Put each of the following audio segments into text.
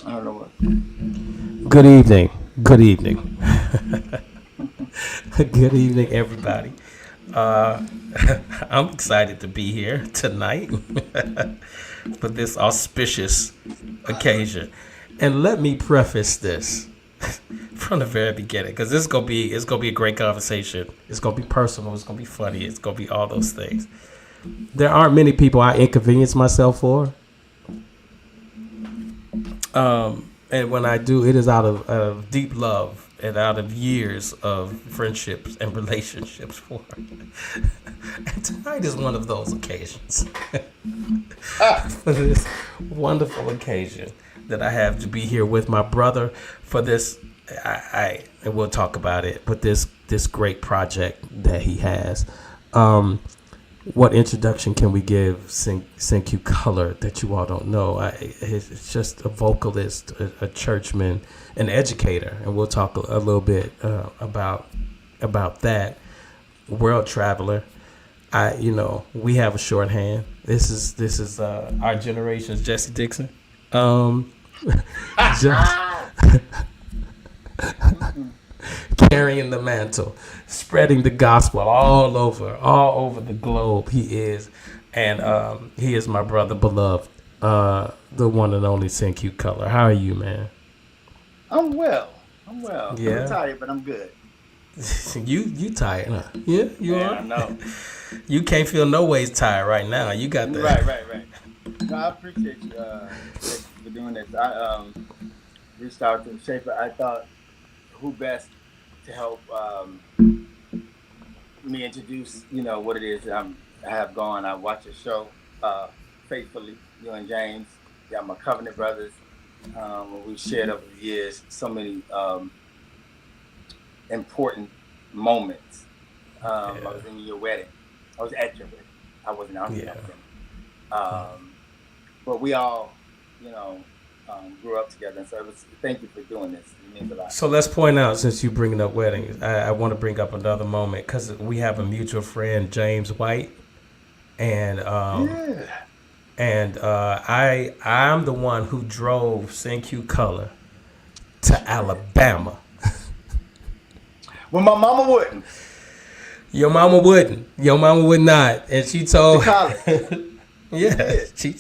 I don't know what. Good evening. Good evening. Good evening, everybody. Uh, I'm excited to be here tonight for this auspicious occasion. And let me preface this from the very beginning, because it's gonna be a great conversation. It's gonna be personal. It's gonna be funny. It's gonna be all those things. There aren't many people I inconvenience myself for, and when I do, it is out of deep love and out of years of friendships and relationships for. And tonight is one of those occasions. For this wonderful occasion that I have to be here with my brother for this. And we'll talk about it, but this great project that he has. What introduction can we give Senku Color that you all don't know? He's just a vocalist, a churchman, an educator, and we'll talk a little bit about that. World traveler. We have a shorthand. This is our generation's Jesse Dixon. Just carrying the mantle, spreading the gospel all over the globe. He is, and he is my brother, beloved, the one and only Senku Color. How are you, man? I'm well. I'm well. Yeah. I'm tired, but I'm good. you tired, huh? Yeah, you Yeah, are. I know. You can't feel no ways tired right now. You got that. Right. No, I appreciate you for doing this. I reached out to Schaefer. I thought, who best to help me introduce, what it is I have gone. I watch your show faithfully, you and James. Yeah, my Covenant brothers. We shared over the years so many important moments. I was in your wedding. I was at your wedding. I wasn't out there. But we all, grew up together. And so thank you for doing this. It means a lot. So let's point out, since you bringing up weddings, I want to bring up another moment because we have a mutual friend, James White, and I'm the one who drove Senku Color to Alabama. Well, my mama wouldn't. Your mama wouldn't. Your mama would not, and she told. To college. Yeah, she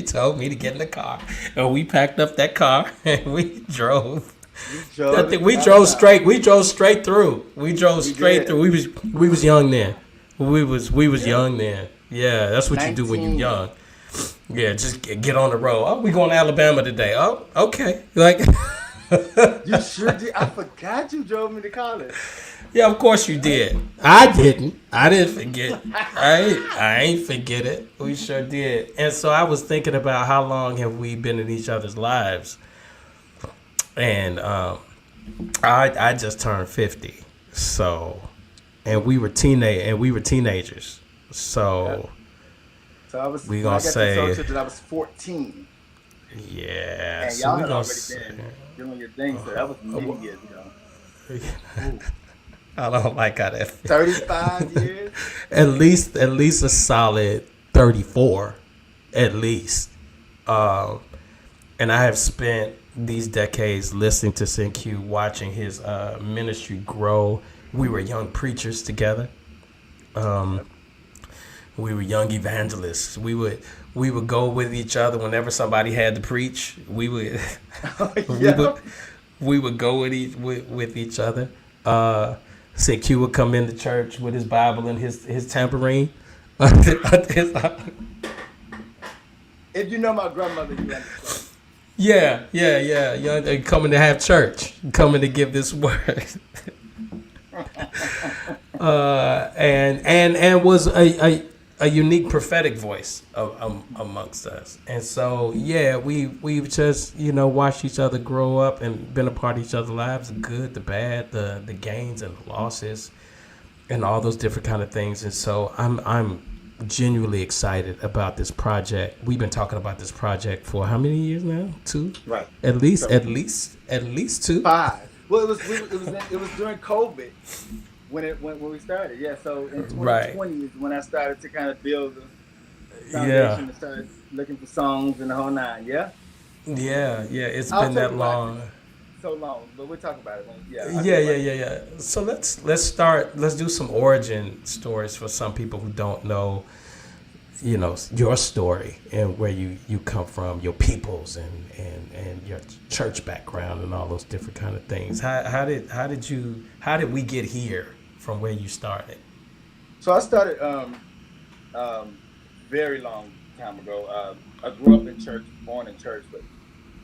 told me to get in the car, and we packed up that car and we drove. We drove straight. We drove straight through. We drove straight through. We was young then. We was young then. Yeah, that's what you do when you're young. Yeah, just get on the road. Oh, we going to Alabama today. Oh, okay. Like you sure did. I forgot you drove me to college. Yeah, of course you did. I didn't. I didn't forget. I ain't forget it. We sure did. And so I was thinking about how long have we been in each other's lives. And I just turned 50. So, and we were teenagers. So I was we gonna say that I was 14. Yeah. And so y'all we had gonna already been doing your thing, so that was many years ago. I don't like how that feels. 35 years? At least a solid 34, at least. And I have spent these decades listening to Senku, watching his ministry grow. We were young preachers together. We were young evangelists. We would go with each other whenever somebody had to preach. We would we would go with each other. Senku would come into church with his Bible and his tambourine. If you know my grandmother, you understand. Yeah. Young, coming to have church, coming to give this word. And was a unique prophetic voice amongst us. And so, we've just, watched each other grow up and been a part of each other's lives, the good, the bad, the gains and the losses, and all those different kind of things. And so I'm genuinely excited about this project. We've been talking about this project for how many years now? 2? Right. At least 2. 5. Well, it was during COVID. When we started, so in 2020 is when I started to kind of build the foundation and started looking for songs and the whole nine, Yeah, yeah. It's I'll been tell that you why it's long. so long, but we'll talk about it. Yeah, I'll tell Yeah, you yeah, why. yeah, yeah. So let's start. Let's do some origin stories for some people who don't know, your story and where you come from, your peoples and your church background and all those different kind of things. How did we get here from where you started? So I started um, very long time ago. I grew up in church, born in church, but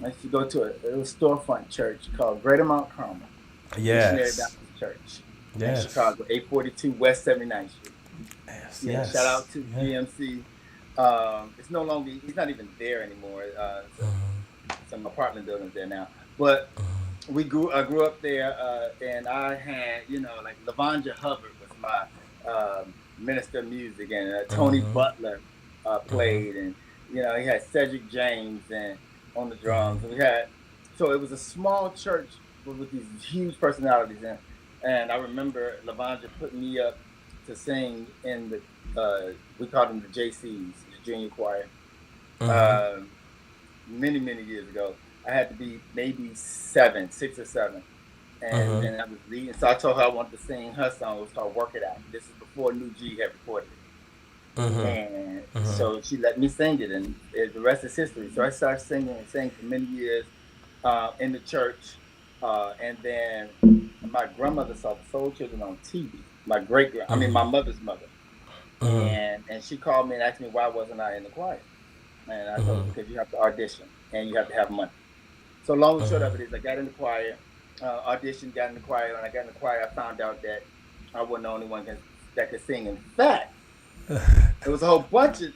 I used to go to a storefront church called Greater Mount Carmel Missionary Yes, Baptist Church in yes, Chicago, 842 West 79th Street. yes, Yeah, shout yes. out to Yeah. GMC. It's no longer, he's not even there anymore. Some apartment buildings there now. But I grew up there, and I had, like Lavonja Hubbard was my minister of music, and Tony Butler played, and he had Cedric James and on the drums. And so it was a small church with these huge personalities, and I remember Lavonja putting me up to sing in the we called them the JCs, the junior choir. Um, many years ago. I had to be maybe 6 or 7, and I was leading. So I told her I wanted to sing her song. It was called "Work It Out." This is before New G had recorded it, and so she let me sing it, and the rest is history. So I started singing and sang for many years in the church, and then my grandmother saw the Soul Children on TV. I mean my mother's mother, and she called me and asked me why wasn't I in the choir. And I told her because you have to audition and you have to have money. So long and short of it is, I got in the choir, auditioned, got in the choir. When I got in the choir, I found out that I wasn't the only one that could sing. In fact, there was a whole bunch of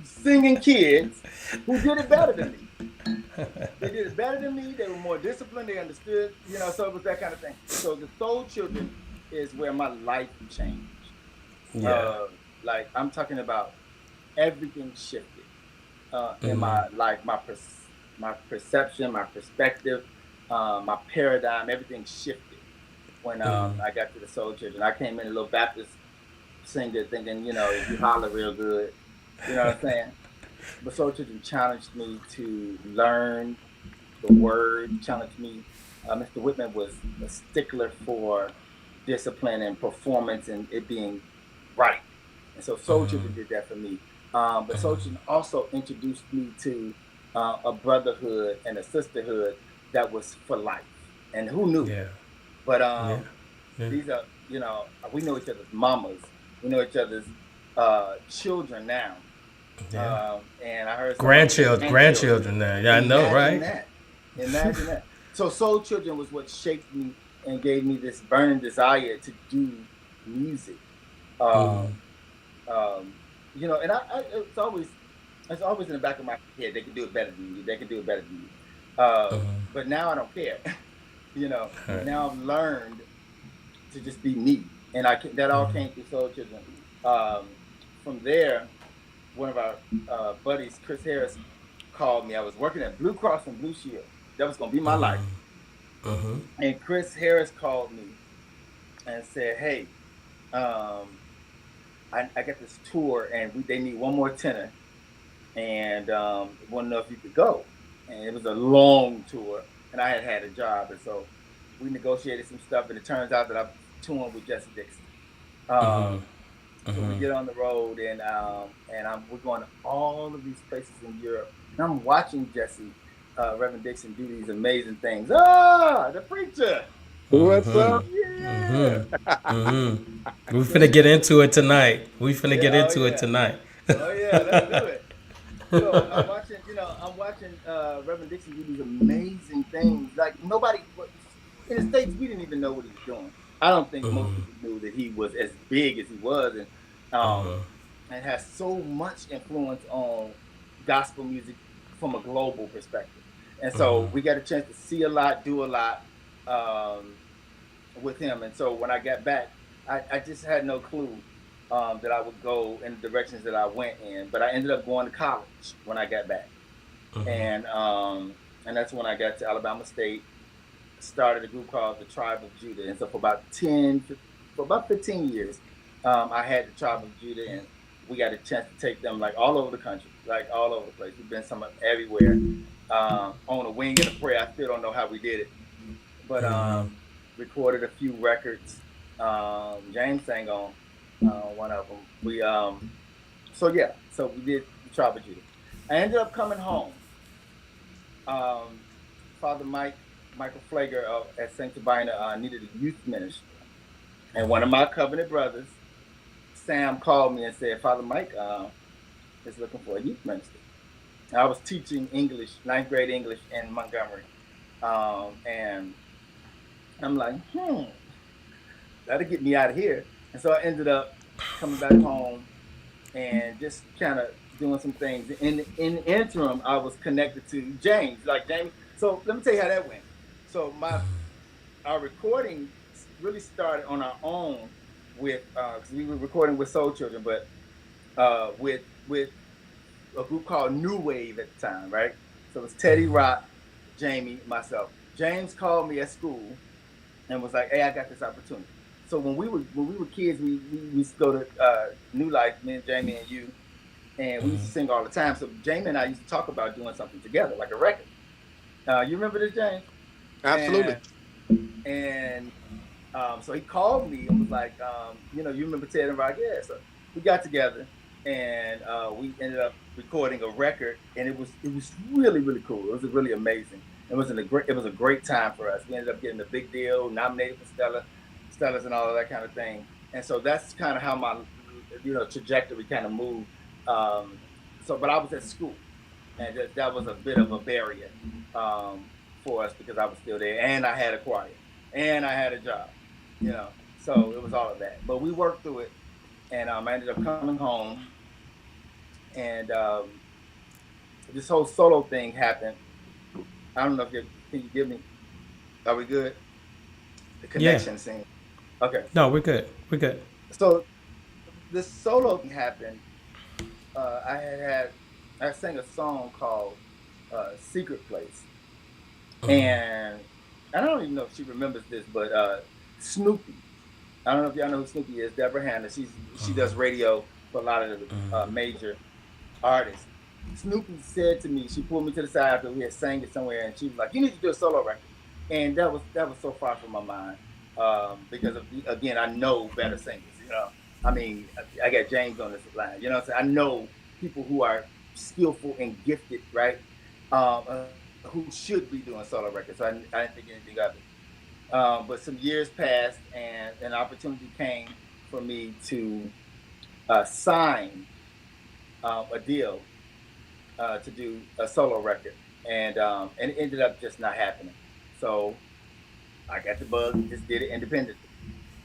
singing kids who did it better than me. They did it better than me. They were more disciplined. They understood, so it was that kind of thing. So the Soul Children is where my life changed. Yeah. Uh, like I'm talking about everything shifted in my life, my perception, my perspective, my paradigm, everything shifted when I got to the Soul Children. I came in a little Baptist singer thinking, you holler real good, you know what I'm saying? But Soul Children challenged me to learn the word, challenged me. Mr. Whitman was a stickler for discipline and performance and it being right. And so Soul Children did that for me. But Soul Children also introduced me to a brotherhood and a sisterhood that was for life. And who knew? Yeah. But Yeah. Yeah. these are, we know each other's mamas. We know each other's children now. Yeah. And I heard somebody say Grandchildren, grandchildren. grandchildren now. Yeah, I know, Imagine right? that. Imagine that. So Soul Children was what shaped me and gave me this burning desire to do music. Um, and it's always in the back of my head. They can do it better than you. They can do it better than you. But now I don't care. Right. Now I've learned to just be me, and that all came through Soul Children. From there, one of our buddies, Chris Harris, called me. I was working at Blue Cross and Blue Shield. That was gonna be my life. And Chris Harris called me and said, "Hey, I got this tour, and they need one more tenor, and want to know if you could go." And it was a long tour, and I had a job, and so we negotiated some stuff, and it turns out that I'm touring with Jesse Dixon. So we get on the road, and we're going to all of these places in Europe, and I'm watching Jesse, Reverend Dixon, do these amazing things. The preacher, What's up? yeah. We finna get into it tonight. We finna Yeah, get oh into it yeah, tonight. oh yeah, let's do it. So I'm watching Reverend Dixon do these amazing things. Like nobody in the States, we didn't even know what he was doing. I don't think most people knew that he was as big as he was, and has so much influence on gospel music from a global perspective. And so we got a chance to see a lot, do a lot with him. And so when I got back, I just had no clue that I would go in the directions that I went in. But I ended up going to college when I got back, and that's when I got to Alabama State. Started a group called the Tribe of Judah, and so for about 15 years, I had the Tribe of Judah, and we got a chance to take them like all over the country, like all over the place. We've been everywhere, on a wing and a prayer. I still don't know how we did it, but recorded a few records. James sang on one of them. So we did the Tribal Judah. I ended up coming home. Father Michael Flager at St. Sabina needed a youth ministry, and one of my covenant brothers, Sam, called me and said, Father Mike is looking for a youth minister. I was teaching English, 9th grade English in Montgomery. And I'm like, that'll get me out of here. And so I ended up coming back home and just kind of doing some things. In the interim, I was connected to James. So let me tell you how that went. So our recording really started on our own with, because we were recording with Soul Children, but with a group called New Wave at the time, right? So it was Teddy Rock, Jamie, myself. James called me at school and was like, "Hey, I got this opportunity." So when we were kids, we used to go to New Life, me and Jamie and you, and we used to sing all the time. So Jamie and I used to talk about doing something together, like a record. You remember this, James? Absolutely. And so he called me and was like, you remember Ted and Rock? Yeah. So we got together and we ended up recording a record, and it was really, really cool. It was really amazing. It was a great time for us. We ended up getting a big deal, nominated for Stellas and all of that kind of thing. And so that's kind of how my trajectory kind of moved. But I was at school, and that was a bit of a barrier for us because I was still there, and I had a choir, and I had a job, So it was all of that. But we worked through it, and I ended up coming home, and this whole solo thing happened. I don't know if can you give me? Are we good? The connection scene. Okay. No, we're good. We're good. So this solo thing happened. I sang a song called "Secret Place," and I don't even know if she remembers this, but Snoopy. I don't know if y'all know who Snoopy is. Deborah Hanna. She does radio for a lot of the major artists. Snoopy said to me, she pulled me to the side after we had sang it somewhere, and she was like, "You need to do a solo record." And that was so far from my mind because again, I know better singers. I mean, I got James on this line. So I know people who are skillful and gifted, right? Who should be doing solo records. So I didn't think anything of it. But some years passed, and an opportunity came for me to sign a deal to do a solo record, and it ended up just not happening. So I got the bug and just did it independently,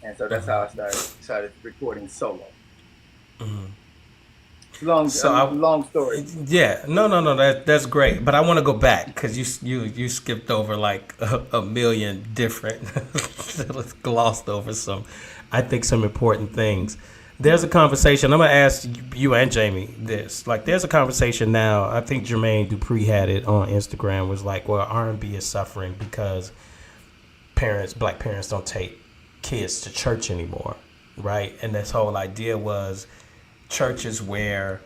and so that's how I started recording solo. Long story. Yeah, no. That's great. But I want to go back because you skipped over like a million different, glossed over some important things. There's a conversation. I'm gonna ask you and Jamie this. Like, there's a conversation now. I think Jermaine Dupri had it on Instagram. Was like, well, R&B is suffering because black parents don't take kids to church anymore, right? And this whole idea was churches where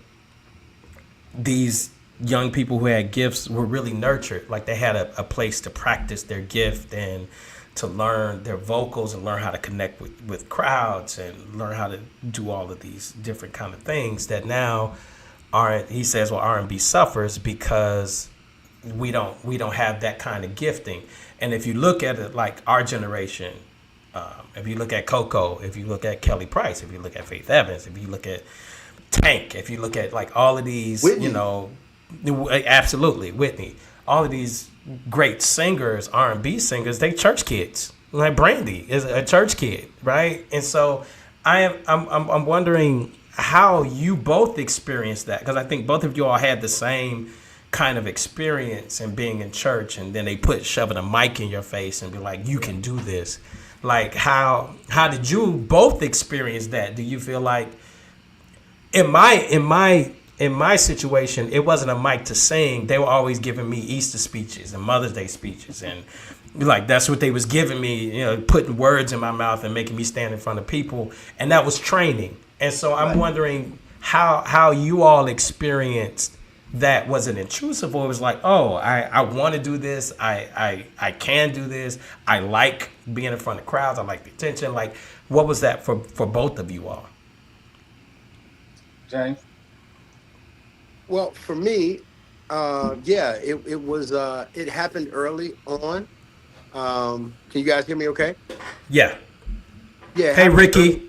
these young people who had gifts were really nurtured. Like, they had a place to practice their gift and to learn their vocals and learn how to connect with crowds and learn how to do all of these different kind of things that now he says, well, R&B suffers because we don't have that kind of gifting. And if you look at it like our generation, if you look at Coco, if you look at Kelly Price, if you look at Faith Evans, if you look at Tank, if you look at like all of these, Whitney. Absolutely, Whitney, all of these great singers, R&B singers, they church kids. Like Brandy is a church kid, right? And so I'm wondering how you both experienced that, because I think both of you all had the same kind of experience in being in church, and then they shoving a mic in your face and be like, you can do this. Like, how did you both experience that? Do you feel like in my situation, it wasn't a mic to sing. They were always giving me Easter speeches and Mother's Day speeches, and like that's what they was giving me, putting words in my mouth and making me stand in front of people, and that was training. And so I'm wondering how you all experienced that wasn't intrusive, or it was like, oh, I want to do this, I can do this, I like being in front of crowds, I like the attention. Like, what was that for both of you all? James. Well, for me, it was it happened early on. Can you guys hear me okay? Yeah. Yeah. Hey, Ricky.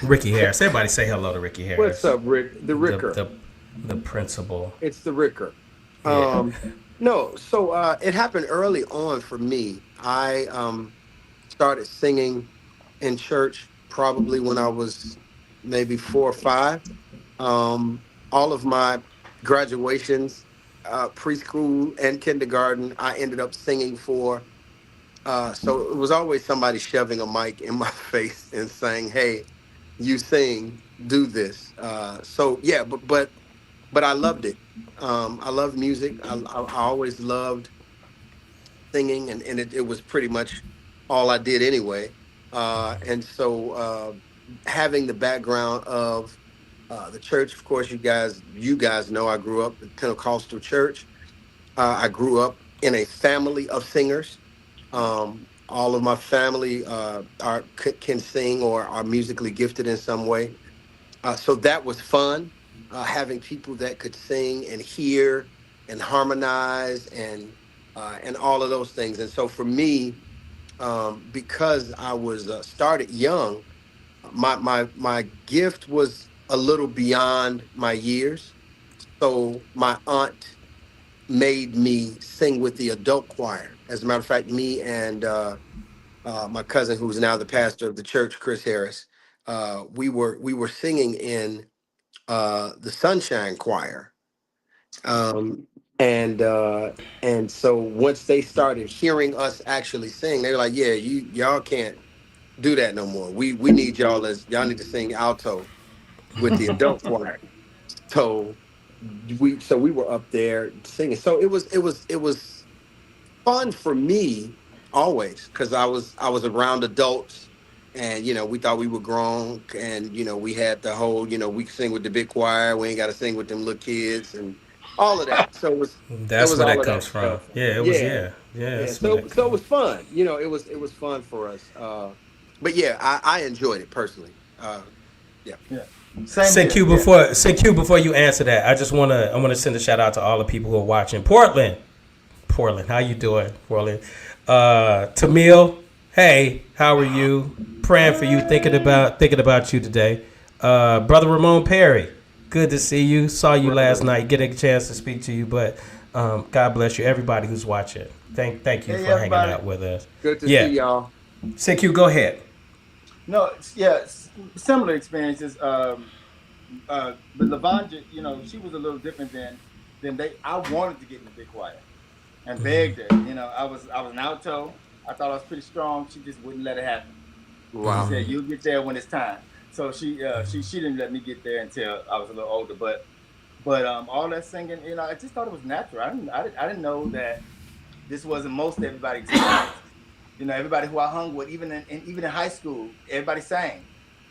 Ricky Harris. Everybody say hello to Ricky Harris. What's up, Rick? The Ricker. The principal. It's the Ricker. Yeah. No, so it happened early on for me. I started singing in church probably when I was maybe 4 or 5. All of my graduations, preschool and kindergarten, I ended up singing for. So it was always somebody shoving a mic in my face and saying, "Hey, you sing, do this." So yeah, but I loved it. I love music. I always loved singing, and it was pretty much all I did anyway. And so having the background of the church, of course, you guys know I grew up in Pentecostal church. I grew up in a family of singers. All of my family can sing or are musically gifted in some way. So that was fun, having people that could sing and hear and harmonize and all of those things. And so for me, because I was started young, my gift was a little beyond my years. So my aunt made me sing with the adult choir. As a matter of fact, me and my cousin, who's now the pastor of the church, Chris Harris, we were singing in the Sunshine Choir, um, and so once they started hearing us actually sing, they were like, "Yeah, y'all can't do that no more. We need y'all need to sing alto with the adult choir." So we were up there singing. So it was fun for me always because I was around adults, and we thought we were grown, and we had the whole we can sing with the big choir, we ain't got to sing with them little kids and all of that. So it That's was where all that of that comes from. stuff. Yeah, it was. Yeah, Yeah. yeah. That's where that So it comes. was fun. It was fun for us. But yeah, I enjoyed it personally. Yeah. Yeah. Same here. Say Q before you answer that. I wanna send a shout out to all the people who are watching. Portland, how you doing, Portland? Tamil, hey, how are you? Praying for you, thinking about you today. Brother Ramon Perry, good to see you. Saw you last night, getting a chance to speak to you, but God bless you, everybody who's watching. Thank you Hey, for hanging everybody. out with us. Good to Yeah, see y'all. Say Q, go ahead. No, yeah, similar experiences. But Lavanja, she was a little different than they. I wanted to get in the big choir and begged her. I was an alto. I thought I was pretty strong. She just wouldn't let it happen. She Wow. said, "You'll get there when it's time." So she didn't let me get there until I was a little older. But all that singing, I just thought it was natural. I didn't know that this wasn't most everybody's experience. Everybody who I hung with, even in high school, everybody sang.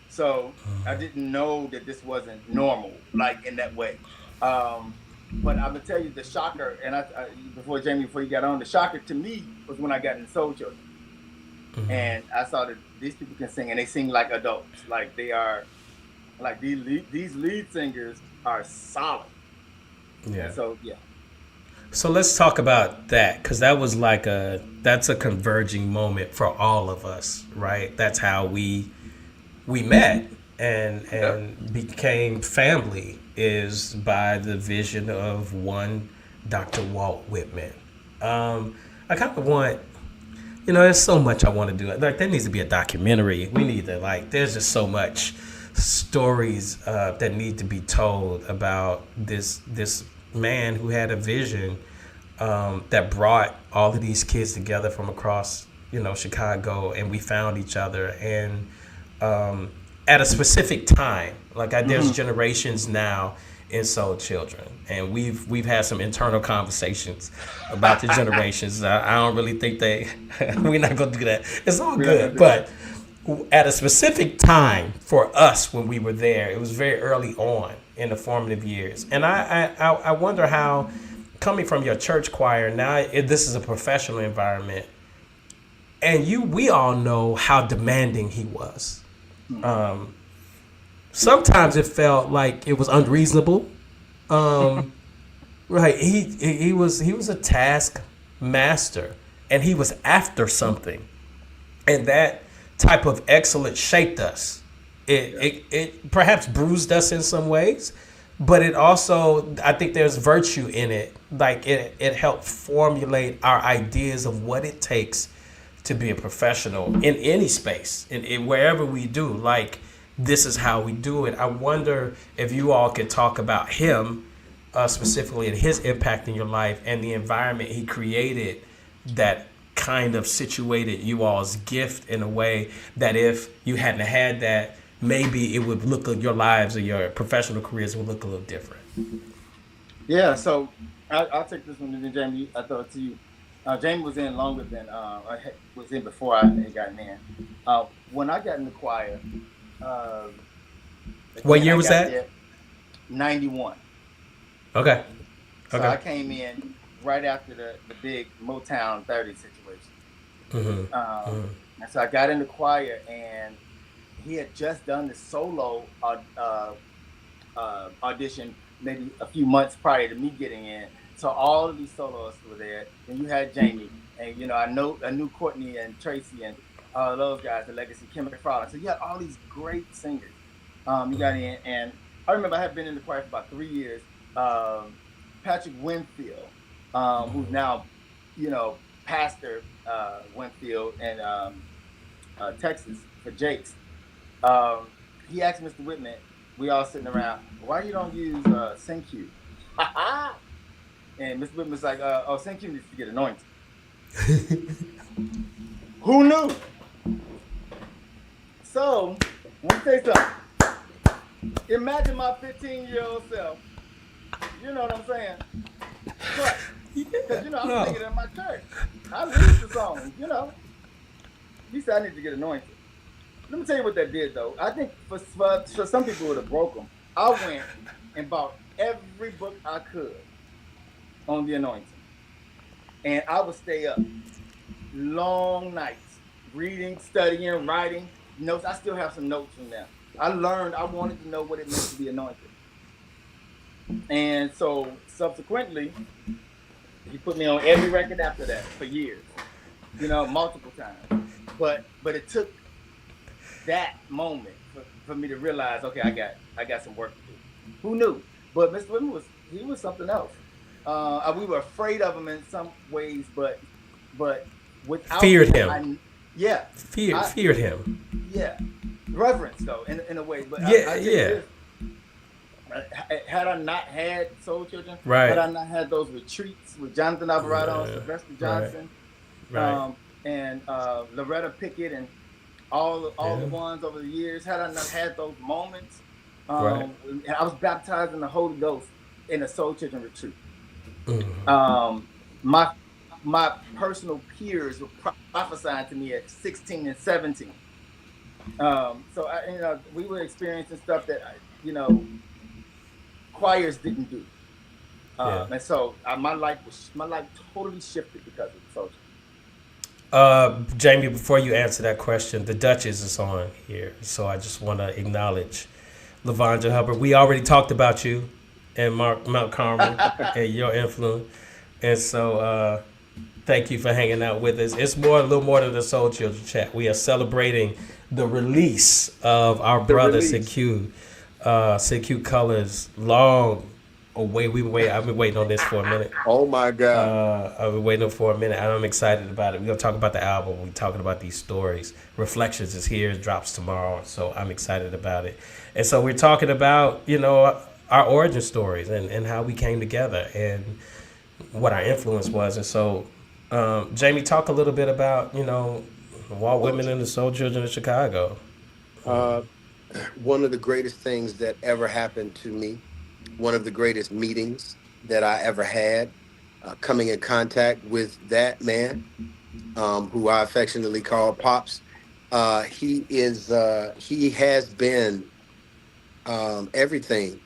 So I didn't know that this wasn't normal, like in that way. Um, but I'm gonna tell you the shocker, and before you got on, the shocker to me was when I got in Soul Children, and I saw that these people can sing, and they sing like adults, like they are, like these lead singers are solid, Yeah. and so yeah. So let's talk about that, because that's a converging moment for all of us, right? That's how we met and became family, is by the vision of one Dr. Walt Whitman. I kind of want, there's so much I want to do. Like, there needs to be a documentary. We need to, there's just so much stories that need to be told about this man who had a vision that brought all of these kids together from across, Chicago, and we found each other. And at a specific time, there's generations now in Soul Children, and we've had some internal conversations about the generations. I don't really think we're not gonna do that. It's all good, but at a specific time for us when we were there, it was very early on, in the formative years. And I wonder how, coming from your church choir, now this is a professional environment, and we all know how demanding he was. Sometimes it felt like it was unreasonable. Right. He was a task master, and he was after something, and that type of excellence shaped us. It perhaps bruised us in some ways, but it also, I think there's virtue in it. Like it helped formulate our ideas of what it takes to be a professional in any space, in wherever we do. Like, this is how we do it. I wonder if you all could talk about him specifically and his impact in your life and the environment he created that kind of situated you all's gift in a way that if you hadn't had that, maybe it would look like your lives or your professional careers would look a little different. Yeah, so I'll take this one, and then Jamie, I throw it to you. Jamie was in longer than was in before I had gotten in. When I got in the choir, what year was that? 91. Okay. So I came in right after the big Motown 30 situation. And so I got in the choir, and he had just done the solo audition maybe a few months prior to me getting in. So all of these soloists were there, and you had Jamie, and I knew Courtney and Tracy and those guys, the Legacy, Kim McFarland. So you had all these great singers. You got in, and I remember I had been in the choir for about 3 years. Patrick Winfield, who's now, Pastor Winfield in Texas for Jake's. He asked Mr. Whitman, we all sitting around, why you don't use SyncQ? And Mr. Whitman's like, SyncQ needs to get anointed. Who knew? So, let me tell you something. Imagine my 15-year-old self. You know what I'm saying? But, because, I'm singing in my church. I lead the songs, He said, I need to get anointed. Let me tell you what that did, though. I think for some people, it would have broke them. I went and bought every book I could on the anointing. And I would stay up long nights, reading, studying, writing notes. I still have some notes from them. I wanted to know what it meant to be anointed. And so subsequently, he put me on every record after that for years, multiple times. But it took that moment for me to realize, okay, I got some work to do. Who knew? But Mr. Whitman was something else. We were afraid of him in some ways, but without feared him. Feared him. Yeah, reverence though in a way. But had I not had Soul Children, right. Had I not had those retreats with Jonathan Alvarado, Sylvester Johnson, right. And Loretta Pickett, and all the ones over the years, had I not had those moments, and I was baptized in the Holy Ghost in a Soul Children retreat. My personal peers were prophesying to me at 16 and 17. So we were experiencing stuff that choirs didn't do. And so my life totally shifted because of the Soul Children. Jamie, before you answer that question, the Duchess is on here, so I just want to acknowledge LaVondra Hubbard. We already talked about you and Mount Carmel and your influence, and so thank you for hanging out with us. It's a little more than the Soul Children chat. We are celebrating the release of our brother SyncQ, SyncQ Colors. Long away. I've been waiting on this for a minute. Oh my God! I've been waiting for a minute, and I'm excited about it. We're gonna talk about the album. We're talking about these stories. Reflections is here. It drops tomorrow, so I'm excited about it. And so we're talking about our origin stories and how we came together and what our influence was. And so, Jamie, talk a little bit about Walt Whitman and the Soul Children of Chicago. One of the greatest things that ever happened to me, one of the greatest meetings that I ever had, coming in contact with that man, who I affectionately call Pops. He has been everything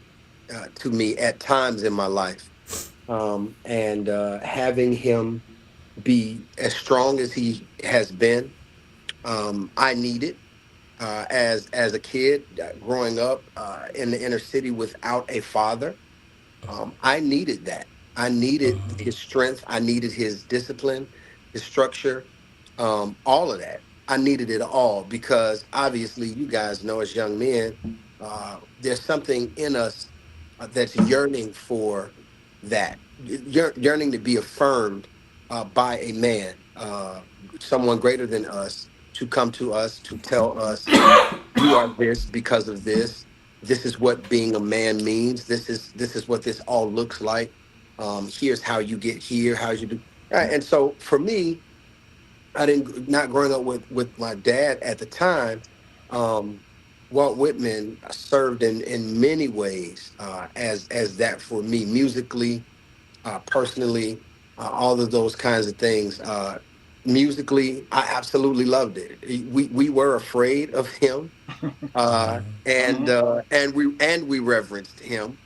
to me at times in my life, and having him be as strong as he has been, I needed as a kid growing up in the inner city without a father. I needed that. I needed his strength. I needed his discipline, his structure, all of that. I needed it all because obviously, you guys know as young men, there's something in us that's yearning for that, yearning to be affirmed by a man, someone greater than us, to come to us to tell us you are this because of this. This is what being a man means. This is what this all looks like. Here's how you get here. How you do. And so for me, I didn't not growing up with my dad at the time. Um, Walt Whitman served in many ways as that for me musically, personally, all of those kinds of things. Musically, I absolutely loved it. We were afraid of him, and we reverenced him.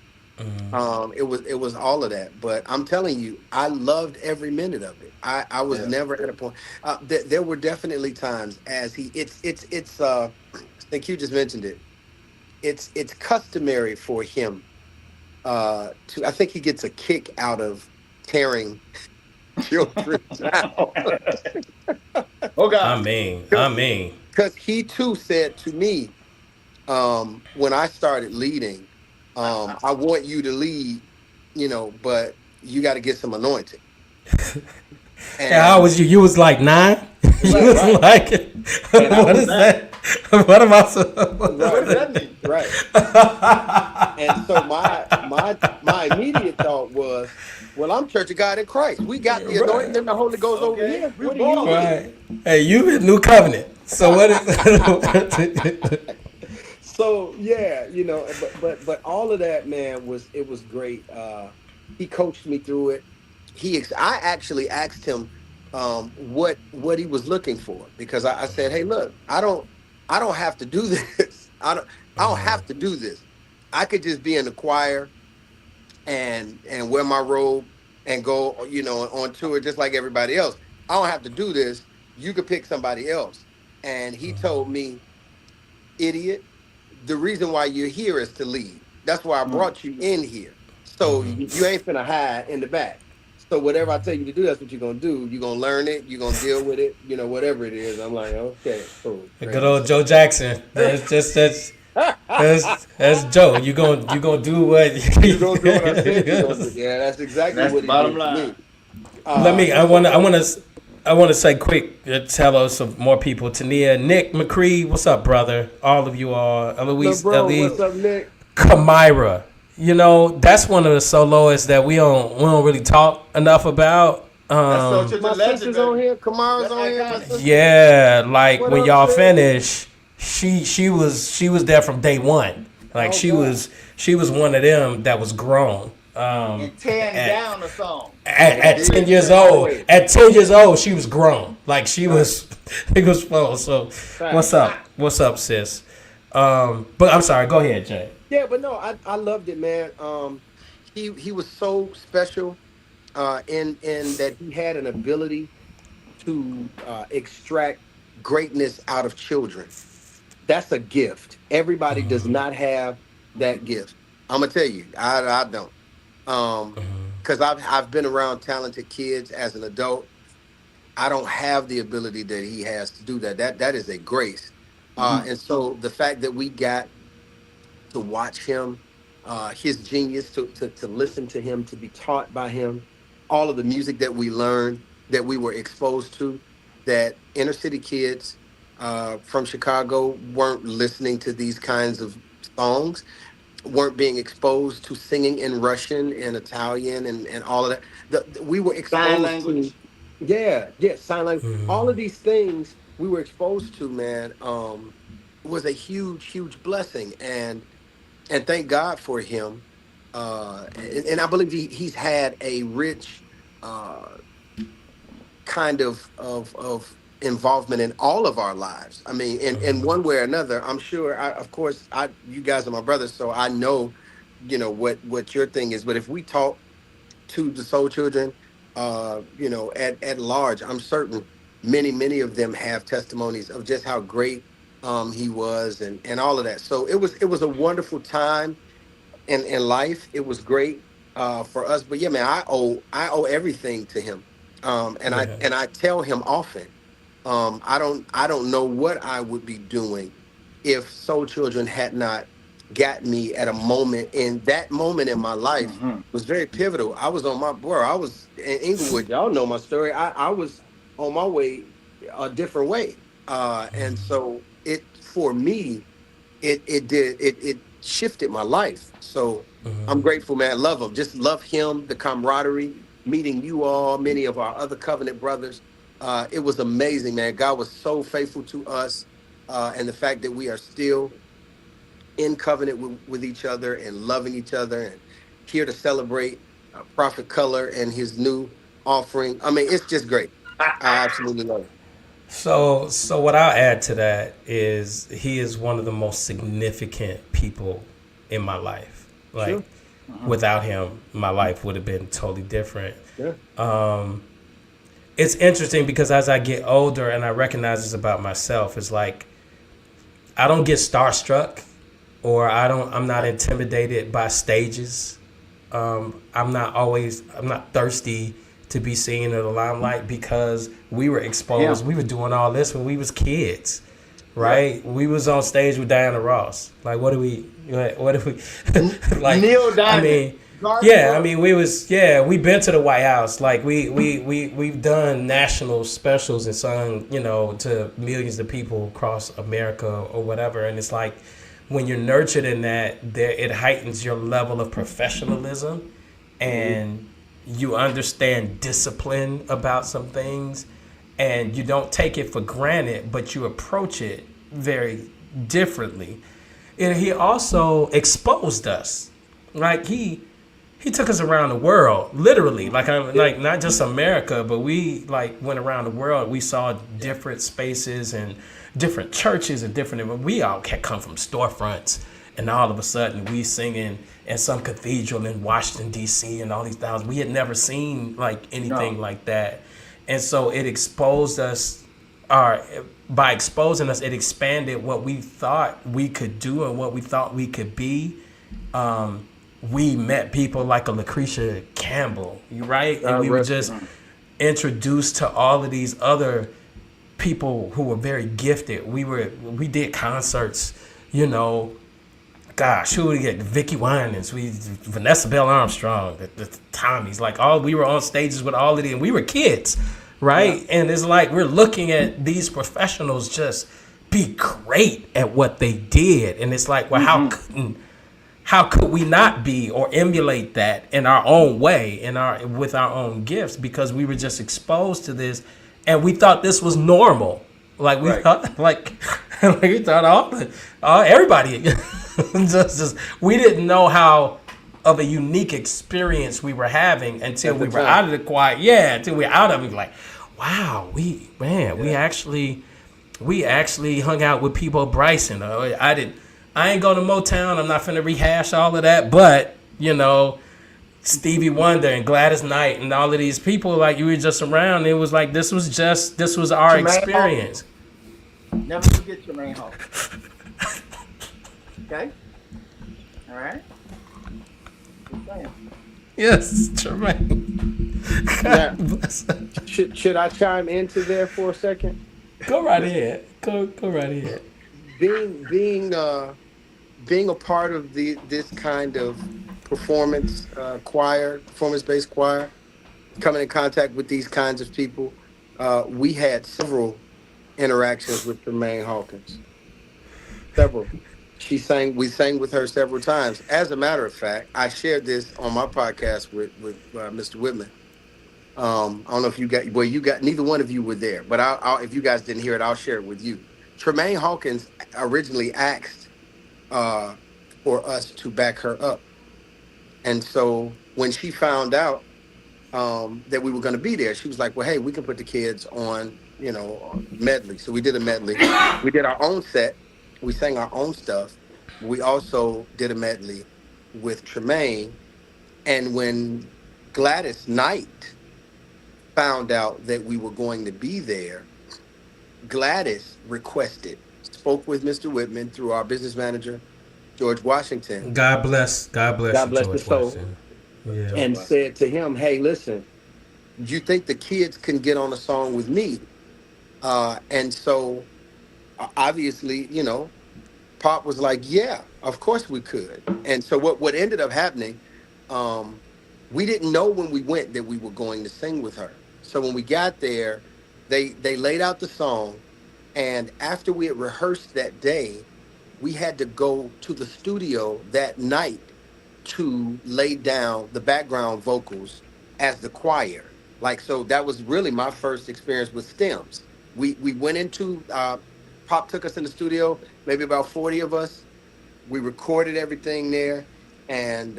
It was all of that, but I'm telling you, I loved every minute of it. I was Yeah. never at a point. There were definitely times as he it's I think you just mentioned it. It's customary for him to. I think he gets a kick out of tearing children out Oh I God. mean, I because mean, he too said to me, when I started leading, I want you to lead, but you got to get some anointing. hey, how And was you? You was like 9. You Right. was right, like, And I what was is not. that? What am I? So, What right, does that mean? right. And so my immediate thought was, well, I'm Church of God in Christ. We got the anointing right, and the Holy Ghost over Okay. here. We What do you bold. need? right. Hey, you in New Covenant. So what is? So yeah, but all of that, man, was great. He coached me through it. I actually asked him what he was looking for, because I said, hey, look, I don't have to do this. I don't have to do this. I could just be in the choir and wear my robe and go, on tour just like everybody else. I don't have to do this. You could pick somebody else. And he told me, idiot, the reason why you're here is to lead. That's why I Mm. brought you in here. So you ain't finna hide in the back. So whatever I tell you to do, that's what you're gonna do. You're gonna learn it. You're gonna deal with it. Whatever it is. I'm like, okay, cool, Good great. old Joe Jackson. That's Joe. You gonna do what? You gonna do what I said you're gonna do. Yeah, that's exactly That's the what he bottom did to line. me. Let me. And I so want to. I want to. I want to say quick. Tell us some more people. Tania, Nick McCree, what's up, brother? All of you are. look, Eloise, bro, Ellie, what's up, Nick? Kamira. That's one of the soloists that we don't really talk enough about. That's so such a My legend, sister's on baby. here. Kamara's That's on here. My iconic. sister. Yeah, like What when up, y'all sis? finish, she was there from day one. Like Oh she God. was she was one of them that was grown. And tearing At, down a song. at 10 Indeed. years All the old, way. she was grown. Like she Right. was, it was full. So, what's Facts. up? What's up, sis? But I'm sorry. Go ahead, Jay. Yeah, but no, I loved it, man. He was so special in that he had an ability to extract greatness out of children. That's a gift. Everybody does not have that gift. I'm gonna tell you, I don't. Because I've been around talented kids as an adult. I don't have the ability that he has to do that. That is a grace. Mhm. And so the fact that we got to watch him, his genius, to listen to him, to be taught by him, all of the music that we learned, that we were exposed to, that inner city kids from Chicago weren't listening to these kinds of songs, weren't being exposed to singing in Russian and Italian and all of that. We were Sign exposed to, language. yeah, yeah, sign language. All of these things we were exposed to, man, was a huge, huge blessing. And thank God for him. And I believe he's had a rich uh, kind of involvement in all of our lives. I mean, in one way or another. I'm sure. Of course, you guys are my brothers, so I know. what your thing is, but if we talk to the soul children, at large, I'm certain many of them have testimonies of just how great he was, and all of that. So it was a wonderful time in life. It was great for us. But yeah, man, I owe everything to him. And I Yeah. and I tell him often, I don't know what I would be doing if Soul Children had not got me at a moment. In that moment in my life Hmm. was very pivotal. I was on my board. I was in Inglewood. Y'all know my story. I was on my way a different way. And so it for me, it shifted my life. So I'm grateful, man. Love him. Just love him, the camaraderie, meeting you all, many of our other covenant brothers. It was amazing, man. God was so faithful to us. And the fact that we are still in covenant with each other and loving each other and here to celebrate Prophet Color and his new offering. I mean, it's just great. I absolutely love it. So what I'll add to that is he is one of the most significant people in my life. Like Sure. without him, my life would have been totally different. Yeah. It's interesting because as I get older and I recognize this about myself, it's like I don't get starstruck or I'm not intimidated by stages. I'm not thirsty to be seen in the limelight because we were Yeah. exposed. We were doing all this when we was kids, Yep. right? We was on stage with Diana Ross. Like, what do we, like, Neil I Diamond. mean, Garth yeah, I Brooks. mean, we been to the White House. Like, we've done national specials and sung, to millions of people across America or whatever. And it's like, when you're nurtured in that, it heightens your level of professionalism, and you understand discipline about some things, and you don't take it for granted, but you approach it very differently. And he also exposed us, like he took us around the world, literally. Like I'm Yeah. like not just America, but we like went around the world. We saw different spaces and different churches and different. We all had come from storefronts, and all of a sudden we singing in some cathedral in Washington D.C. and all these thousands. We had never seen like anything No. like that, and so it exposed us. Our By exposing us, it expanded what we thought we could do and what we thought we could be. We met people like a Lucretia Campbell, you right? And we were Rest. just introduced to all of these other people who were very gifted. We did concerts, you know. Gosh, who would we get? Vicky Winans, Vanessa Bell Armstrong, the Tommies, like all we were on stages with all of them. And we were kids, Yeah. right? And it's like we're looking at these professionals just be great at what they did, and it's like, well, how could we not be or emulate that in our own way, in our with our own gifts, because we were just exposed to this and we thought this was normal. Like we Right. thought like we thought all everybody just we didn't know how of a unique experience we were having until At the we were time. out of the quiet. Yeah, until we were out of it, like, wow, we actually hung out with Peabo Bryson. I ain't going to Motown. I'm not finna rehash all of that, but Stevie Wonder and Gladys Knight and all of these people, like you were just around. It was like this was our Jermaine experience. Never forget your main home. Okay? All right? Just saying. Yes, Jermaine. Now, God bless her. should I chime into there for a second? Go right ahead. Go right ahead. Being a part of this kind of performance based choir, coming in contact with these kinds of people, we had several interactions with Tremaine Hawkins. Several. We sang with her several times. As a matter of fact, I shared this on my podcast with Mr. Whitman. I don't know if you got neither one of you were there, but if you guys didn't hear it, I'll share it with you. Tremaine Hawkins originally asked uh, for us to back her up, and so when she found out that we were going to be there, she was like, "Well, hey, we can put the kids on, medley." So we did a medley. We did our own set. We sang our own stuff. We also did a medley, with Tremaine. And when Gladys Knight found out that we were going to be there, Gladys requested, spoke with Mr. Whitman through our business manager, George Washington. God bless God you, bless his George soul. Washington. Yeah. George And Washington. said to him, hey, listen, you think the kids can get on a song with me? And so obviously, Pop was like, yeah, of course we could. And so what ended up happening, um, we didn't know when we went that we were going to sing with her. So when we got there, they laid out the song, and after we had rehearsed that day, we had to go to the studio that night to lay down the background vocals as the choir. Like, so that was really my first experience with stems. We went into Pop took us in the studio, maybe about 40 of us. We recorded everything there, and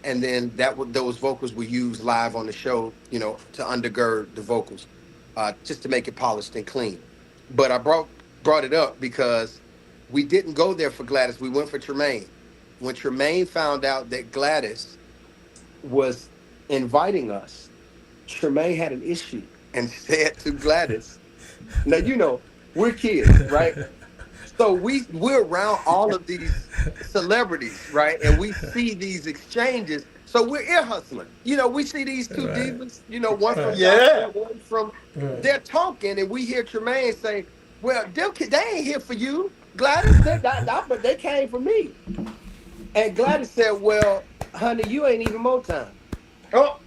then those vocals were used live on the show, to undergird the vocals, just to make it polished and clean. But I brought it up because we didn't go there for Gladys. We went for Tremaine. When Tremaine found out that Gladys was inviting us, Tremaine had an issue and said to Gladys, now we're kids, right? So we're around all of these celebrities, right? And we see these exchanges. So we're ear hustling. We see these two Right. divas, one from Right. Yeah. gospel, one from Right. they're talking, and we hear Tremaine say, well, they ain't here for you, Gladys. But they came for me. And Gladys said, well, honey, you ain't even Motown. Oh,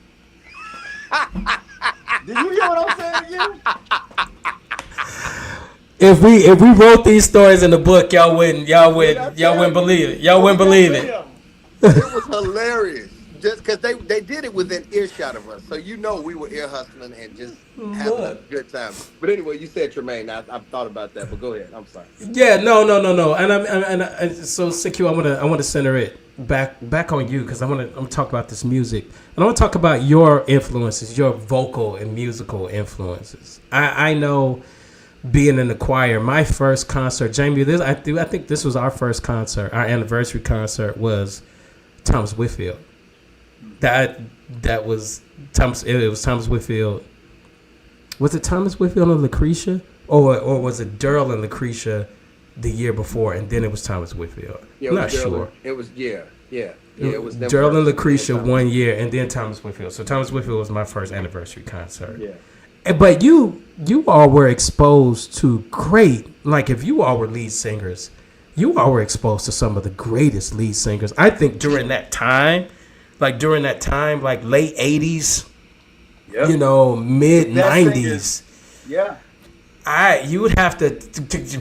did you hear what I'm saying to you? If we wrote these stories in the book, Did I y'all tell wouldn't you? believe it. Y'all Oh, we wouldn't got believe plenty it. of them. It was hilarious. Just because they did it within earshot of us. So we were ear hustling and just having a Look. good time. But anyway, you said Tremaine. I've thought about that, but go ahead. I'm sorry. Yeah, no. So CQ, I want to center it back on you because I'm gonna talk about this music and I want to talk about your influences, your vocal and musical influences. I know being in the choir, my first concert, Jamie, I think this was our first concert, our anniversary concert was Thomas Whitfield. That was Thomas. It was Thomas Whitfield. Was it Thomas Whitfield and Lucretia, or was it Durrell and Lucretia the year before, and then it was Thomas Whitfield? Yeah, I'm it not was sure. It was yeah. It was them Durrell and first, Lucretia then one year, and then Thomas Whitfield. So Thomas Whitfield was my first anniversary concert. Yeah. But you all were exposed to great, like if you all were lead singers, you all were exposed to some of the greatest lead singers. I think during that time, like late 80s, Yep. mid Best 90s, Yeah. you would have to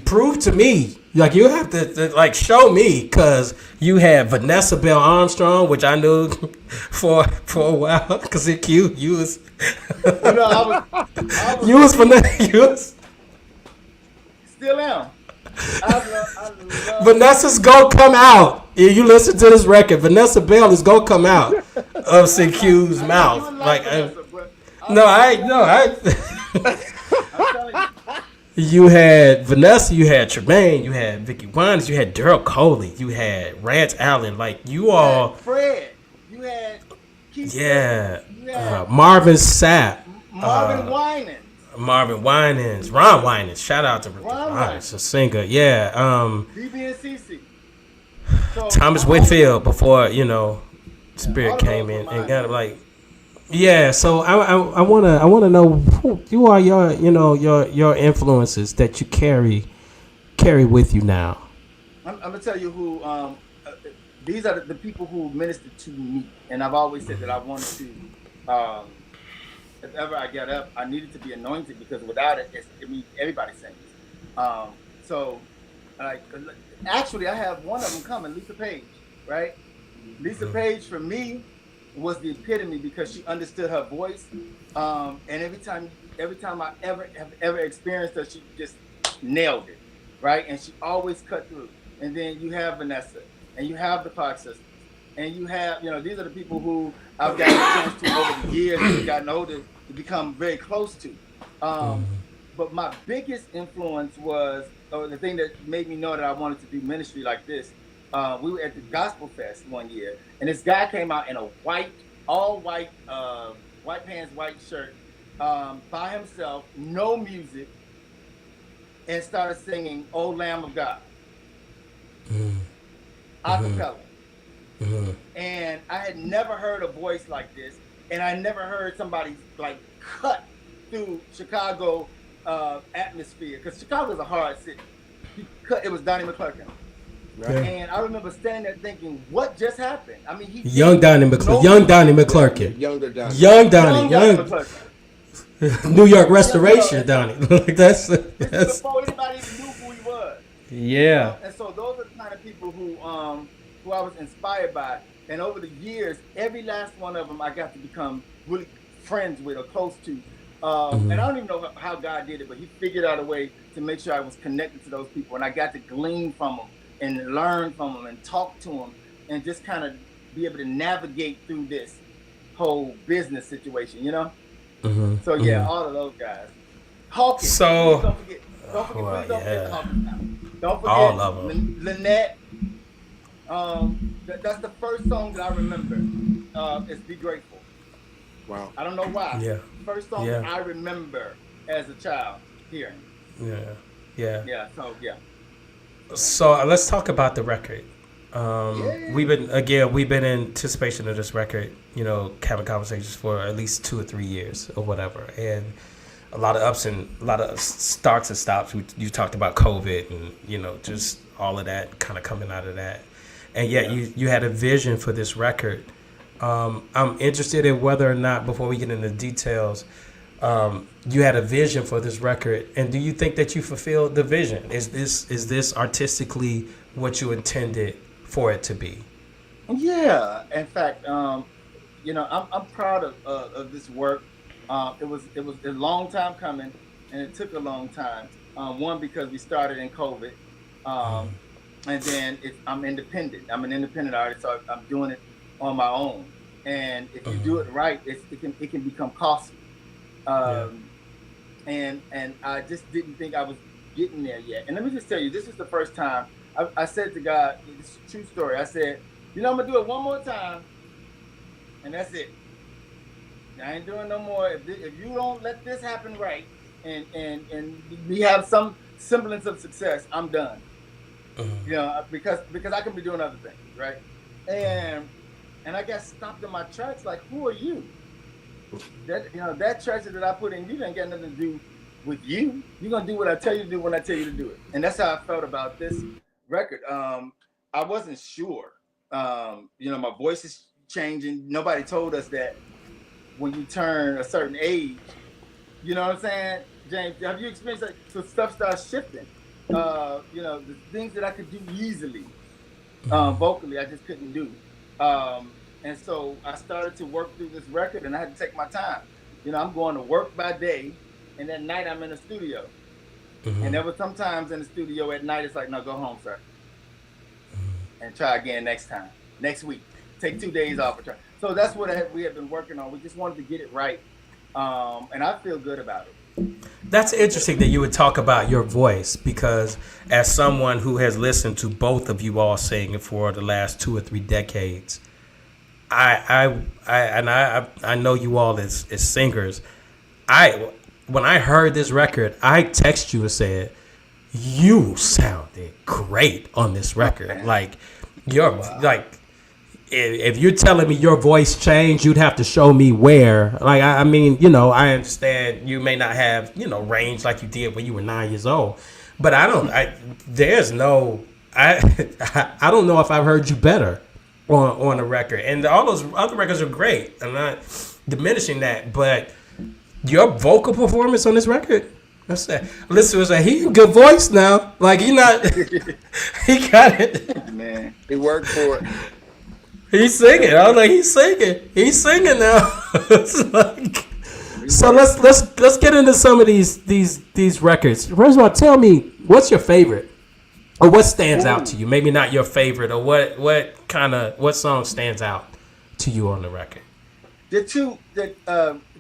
prove to me, like you have to like show me, because you had Vanessa Bell Armstrong, which I knew for a while, because you was I was you was Vanessa, you was still am. I love Vanessa's gonna come out. If you listen to this record, Vanessa Bell is gonna come out of CQ's I know you mouth. would Like, like Vanessa, but no, I. I'm telling you. You had Vanessa, you had Tremaine, you had Vicky Winans, you had Daryl Coley, you had Rance Allen. Like you You all, had Fred. You had Keith. yeah. You had Marvin Sapp, Marvin Winans. Marvin Winans, Ron Winans. Shout out to Ron Ron, it's a singer. Yeah. BB and CC. So Thomas all Whitfield before Spirit all of came those were in and mine. got like. Yeah, so I wanna know who are your influences that you carry with you now. I'm gonna tell you who. These are the people who ministered to me, and I've always said that I wanted to. If ever I get up, I needed to be anointed because without it, everybody sings. So, like, actually, I have one of them coming, Lisa Page, right? Lisa Page for me was the epitome because she understood her voice, and every time I ever have ever experienced her, she just nailed it, right? And she always cut through. And then you have Vanessa, and you have the Clark sisters, and you have these are the people who I've gotten a chance to over the years as I've gotten older to become very close to. Um, but my biggest influence was, or the thing that made me know that I wanted to do ministry like this, We were at the Gospel Fest one year, and this guy came out in a all white, white pants, white shirt, by himself, no music, and started singing "O Lamb of God" a cappella. And I had never heard a voice like this, and I never heard somebody like cut through Chicago atmosphere, because Chicago's a hard city. It was Donnie McClurkin. Right. And I remember standing there thinking, what just happened? I mean, young Donnie McClurkin. Young Donnie McClurkin. Young Donnie. New York Restoration Donnie. Like that's before anybody even knew who he was. Yeah. And so those are the kind of people who I was inspired by. And over the years, every last one of them I got to become really friends with or close to. And I don't even know how God did it, but he figured out a way to make sure I was connected to those people. And I got to glean from them and learn from them and talk to them and just kind of be able to navigate through this whole business situation, you know? So yeah, all of those guys. Hawkins. So don't forget Hawkins now. Don't forget all of them. Lynette. That's the first song that I remember. Is "Be Grateful." Wow. I don't know why. Yeah. First song that I remember as a child hearing. Yeah. So let's talk about the record. We've been in anticipation of this record, you know, having conversations for at least 2 or 3 years or whatever, and a lot of ups and a lot of starts and stops. You talked about COVID and, you know, just all of that kind of coming out of that, and yet you had a vision for this record. I'm interested in whether or not, before we get into details, you had a vision for this record, and do you think that you fulfilled the vision? Is this artistically what you intended for it to be? Yeah, in fact, you know, I'm proud of this work. It was a long time coming, and it took a long time. One, because we started in COVID, and then I'm independent. I'm an independent artist, so I'm doing it on my own. And if you do it right, it can become costly. And I just didn't think I was getting there yet. And let me just tell you, this is the first time I said to God, this is a true story. I said, you know, I'm gonna do it one more time, and that's it. I ain't doing no more. If you don't let this happen right, and we have some semblance of success, I'm done. You know, because I can be doing other things, right? And I got stopped in my tracks. Like, who are you? That treasure that I put in you didn't got nothing to do with you. You're gonna do what I tell you to do when I tell you to do it. And that's how I felt about this record. I wasn't sure. You know, my voice is changing. Nobody told us that when you turn a certain age. You know what I'm saying, James? Have you experienced that? So stuff starts shifting. You know, the things that I could do easily, vocally, I just couldn't do. And so I started to work through this record, and I had to take my time. You know, I'm going to work by day, and at night I'm in the studio. And there were some times in the studio at night, it's like, no, go home, sir. And try again next week. Take 2 days off. So that's what we have been working on. We just wanted to get it right. And I feel good about it. That's interesting that you would talk about your voice, because as someone who has listened to both of you all sing for the last 2 or 3 decades, I know you all as singers. When I heard this record, I texted you and said, you sounded great on this record. Like, if you're telling me your voice changed, you'd have to show me where. Like, I mean, you know, I understand you may not have, you know, range like you did when you were 9 years old, but I don't know if I've heard you better on a record. And all those other records are great. I'm not diminishing that, but your vocal performance on this record, listen, was like, he a good voice now. Like, he got it. Man, he worked for it. He's singing. I was like, he's singing now. It's like, so let's get into some of these records. First of all, tell me, what's your favorite, or what stands out to you? Maybe not your favorite, or what song stands out to you on the record? The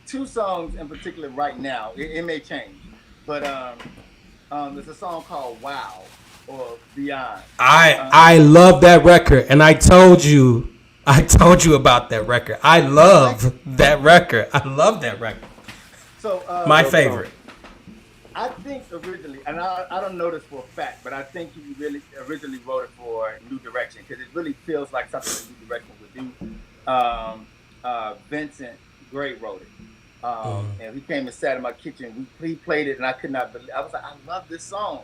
two songs in particular right now. It may change, but there's a song called "Wow," or beyond. I love that record, and I told you about that record. I You like it? love that record. I love that record. So My Dope song. favorite. I think originally, and I don't know this for a fact, but I think he really originally wrote it for New Direction because it really feels like something that New Direction would do. Vincent Gray wrote it. And he came and sat in my kitchen. He played it, and I could not believe. I was like, I love this song,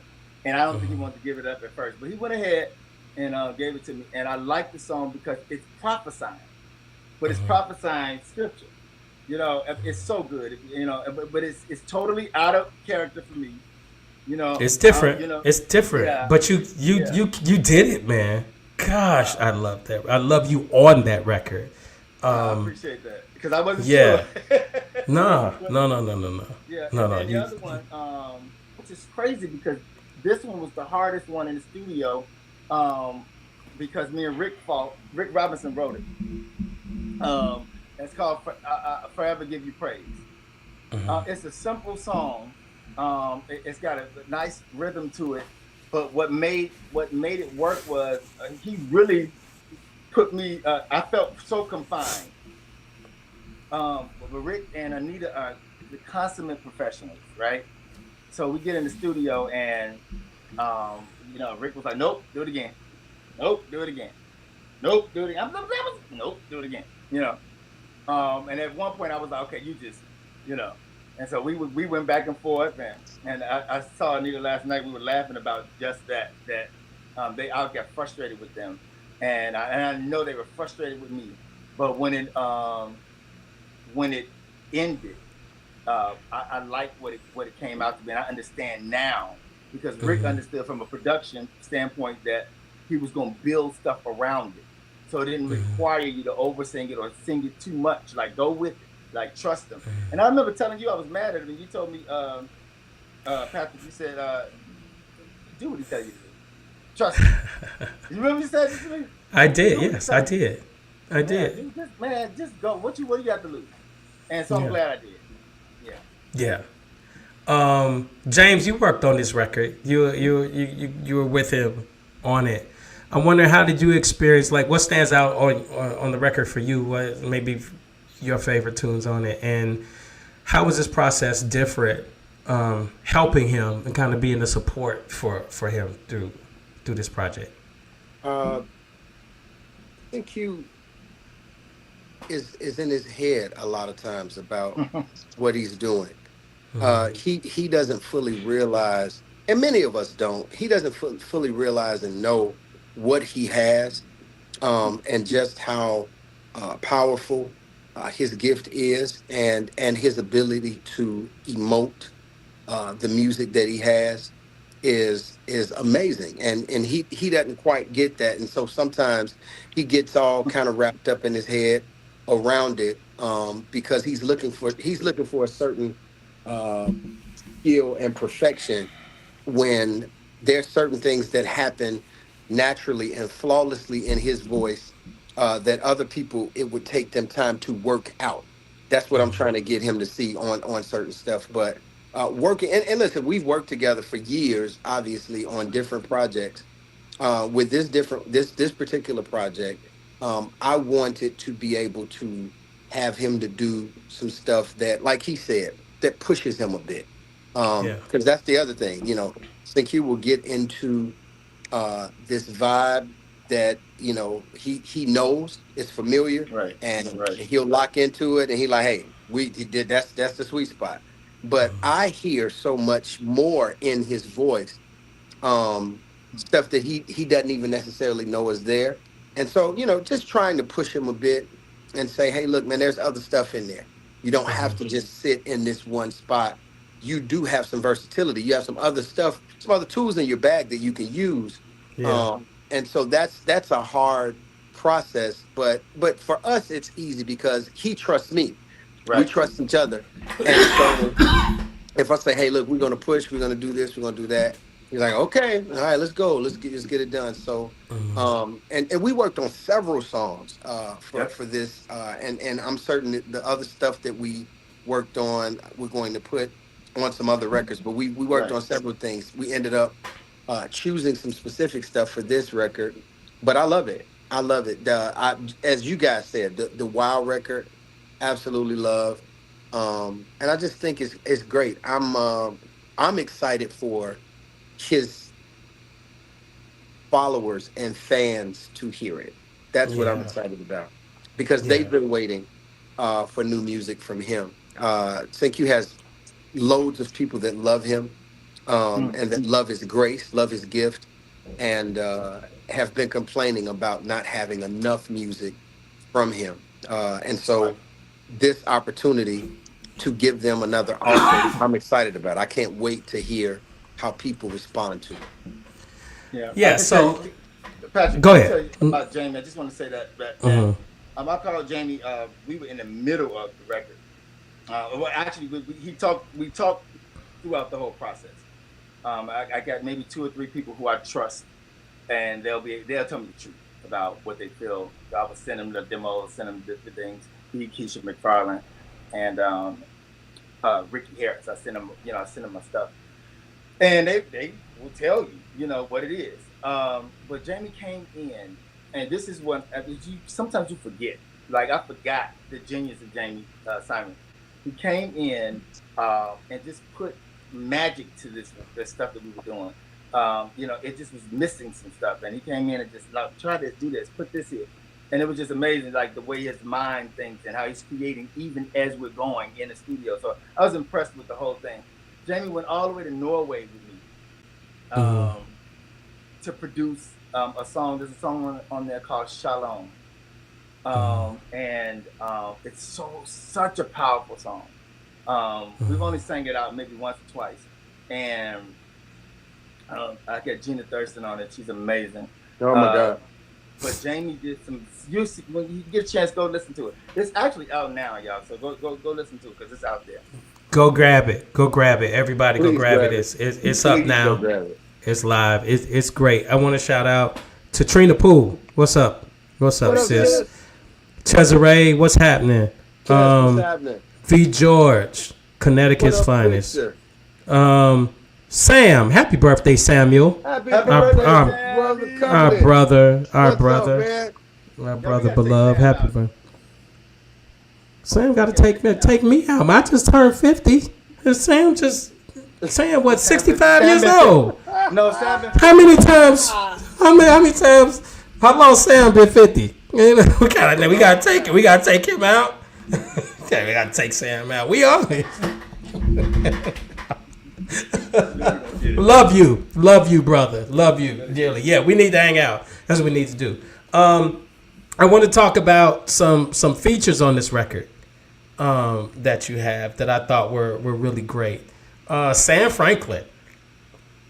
and I don't think he wanted to give it up at first, but he went ahead and gave it to me, and I like the song because it's prophesying, but it's prophesying scripture. It's so good. But it's totally out of character for me. It's different. You know, It's different. yeah, But yeah. you did it, man. Gosh, I love that. I love you on that record. I appreciate that because I wasn't sure. Yeah. No, no, no, no, no, no, Yeah, no, and no. then the You. other one, which is crazy because this one was the hardest one in the studio, um, because me and Rick Robinson wrote it. It's called "Forever Give You Praise." It's a simple song. It's got a nice rhythm to it, but what made it work was he really put me. I felt so confined. But Rick and Anita are the consummate professionals, right? So we get in the studio and Rick was like, "Nope, do it again. Nope, do it again. Nope, do it again. Nope, do it again." And at one point I was like, "Okay, you just, you know." And so we went back and forth, and I saw Anita last night. We were laughing about just that I got frustrated with them, and I know they were frustrated with me. But when it ended, I like what it came out to be, and I understand now because Rick understood from a production standpoint that he was going to build stuff around it, so it didn't require you to oversing it or sing it too much. Like go with it, like trust him. And I remember telling you I was mad at him, and you told me, Patrick, you said, do what he tell you to do, trust him. You remember you said this to me? I did. Do what he Yes, I tell you. did. I Yeah, did. dude, just go. What do you have to lose? And so I'm Yeah. glad I did. Yeah. Yeah. James, you worked on this record. You were with him on it. I wonder how did you experience like what stands out on the record for you? What maybe your favorite tunes on it, and how was this process different? Helping him and kind of being the support for him through this project. I think Q is in his head a lot of times about what he's doing. He doesn't fully realize, and many of us don't. He doesn't fully realize and know what he has, and just how powerful his gift is, and his ability to emote the music that he has is amazing, and he doesn't quite get that, and so sometimes he gets all kind of wrapped up in his head around it, because he's looking for a certain uh, skill and perfection when there's certain things that happen naturally and flawlessly in his voice, that other people it would take them time to work out. That's what I'm trying to get him to see on certain stuff. But working and listen, we've worked together for years, obviously on different projects. With this particular project, I wanted to be able to have him to do some stuff that, like he said, that pushes him a bit. Yeah. Because that's the other thing, CQ will get into this vibe that he knows is familiar, Right. and Right. he'll lock into it, and he like, hey, he did that's the sweet spot. But I hear so much more in his voice, stuff that he doesn't even necessarily know is there. And so, just trying to push him a bit and say, hey, look, man, there's other stuff in there. You don't have to just sit in this one spot. You do have some versatility. You have some other stuff, some other tools in your bag that you can use. Yeah. And so that's a hard process, but for us it's easy because he trusts me. We Right. trust each other. And so if I say, "Hey, look, we're gonna push, we're gonna do this, we're gonna do that," he's like, "Okay, all right, let's go, let's get it done." So, and we worked on several songs for Yep. for this, and I'm certain that the other stuff that we worked on, we're going to put on some other records. But we worked Right. on several things. We ended up choosing some specific stuff for this record, but I love it. I love it. As you guys said, the Wild record, absolutely love. And I just think it's great. I'm excited for his followers and fans to hear it. That's what I'm Yeah. excited about because they've Yeah. been waiting for new music from him. Thank you has loads of people that love him and that love his grace, love his gift, and have been complaining about not having enough music from him. And Right. so, this opportunity to give them another offering, I'm excited about. I can't wait to hear how people respond to it. Yeah, I Yeah. can tell So you, Patrick. go Let me ahead. tell you about Jamie. I just want to say that I called Jamie. We were in the middle of the record. Well, actually, he talked. We talked throughout the whole process. I got maybe 2 or 3 people who I trust, and they'll tell me the truth about what they feel. I would send them the demos, send them the things. Keisha McFarland and Ricky Harris. I send them my stuff, and they will tell you, what it is. But Jamie came in, and this is what sometimes you forget. Like I forgot the genius of Jamie Simon. He came in and just put magic to this stuff that we were doing. It just was missing some stuff, and he came in and just like try to do this, put this here, and it was just amazing, like the way his mind thinks and how he's creating even as we're going in the studio. So I was impressed with the whole thing. Jamie went all the way to Norway with me to produce a song. There's a song on there called Shalom, and it's such a powerful song. We've only sang it out maybe once or twice, and I got Gina Thurston on it. She's amazing. Oh my God. But Jamie did some. When you get a chance, go listen to it. It's actually out now, y'all. So go listen to it because it's out there. Go grab it. Go grab it. Everybody, go Please grab it. grab It's up Please go now. grab it. It's live. It's great. I want to shout out to Trina Poole. What's up? What's up, What up, sis? sis? Cesare, what's happening? What's happening? V George, What Connecticut's up, finest. Victor? Sam, happy birthday, Samuel. Happy Happy birthday, birthday, brother Sammy. Our Covenant. brother, our What's brother, up, man? our we brother gotta take beloved. Sam Happy out. birthday. Sam got to take me out. I just turned 50. And Sam, what, 65 years old? No, Sam. How many times? How many times? How long Sam been 50? We gotta take it. We gotta take him out. Okay, we gotta take Sam out. We on it. Love you, brother. Love you dearly. Yeah, we need to hang out. That's what we need to do. I want to talk about some features on this record that you have that I thought were really great. Sam Franklin.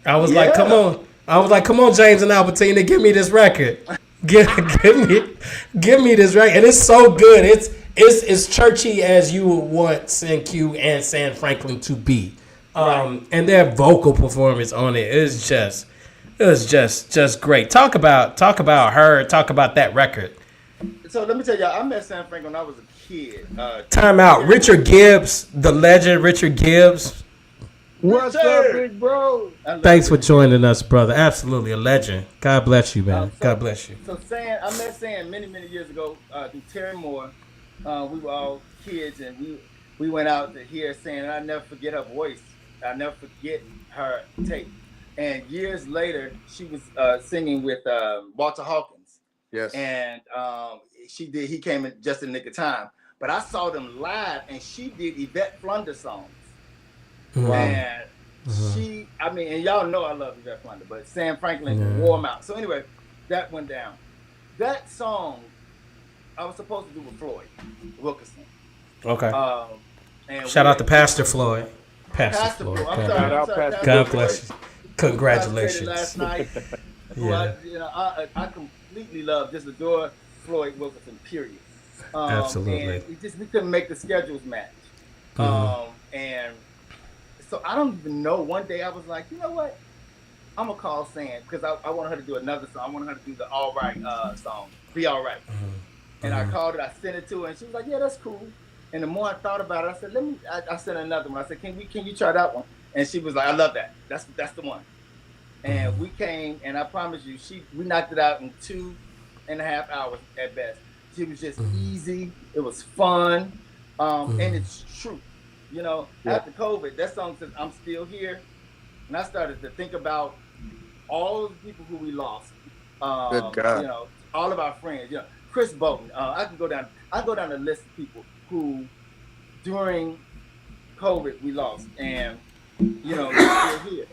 I was like, come on, James and Albertina, give me this record. Give me this record. And it's so good. It's churchy as you would want SanQ and Sam Franklin to be. And their vocal performance on it is just great. Talk about her. Talk about that record. So let me tell y'all, I met Sam Franklin when I was a kid. Time out. Richard Gibbs, the legend. Richard Gibbs. What's up, big bro? Thanks for joining us, brother. Absolutely a legend. God bless you, man. God bless you. So I met Sam many years ago through Terry Moore. We were all kids, and we went out to hear Sam, and I never forget her voice. I never forget her tape. And years later, she was singing with Walter Hawkins. Yes. And he came in just in the nick of time. But I saw them live, and she did Yvette Flunder songs. Wow. And and y'all know I love Yvette Flunder, but Sam Franklin wore them out. So anyway, that went down. That song I was supposed to do with Floyd Wilkerson. Okay. And Shout out to Pastor Floyd. Pastor Floyd. I'm sorry, Pastor God bless you. Congratulations. Last night. Yeah. I completely love, just adore Floyd Wilkerson. Period. Absolutely. And we couldn't make the schedules match. And so I don't even know. One day I was like, you know what? I'm gonna call Sam because I wanted her to do another song. I wanted her to do the All Right song, Be All Right. And I called her. I sent it to her, and she was like, yeah, that's cool. And the more I thought about it, I said, I sent another one. I said, can you try that one? And she was like, I love that. That's the one. Mm-hmm. and we came, and I promise you, we knocked it out in 2.5 hours at best. It was just Mm-hmm. easy. It was fun, and Mm-hmm. it's true. You know, Yeah. after COVID, that song says "I'm still here," and I started to think about all of the people who we lost. Good God. All of our friends. Chris Bolton. I can go down. I go down the list of people who during COVID we lost, and they're still here.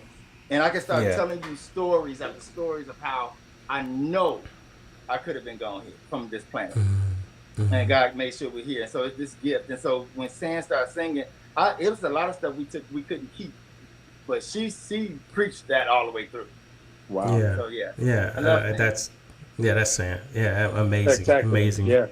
And I can start Yeah. telling you stories after stories of how I know I could have been gone here from this planet, and God made sure we're here. And so it's this gift. And so when Sam started singing, it was a lot of stuff we couldn't keep, but she preached that all the way through. Wow. Yeah. So yeah, Yeah. I love Sam. That's Sam. Yeah. Amazing. Spectacular. Amazing. Yeah.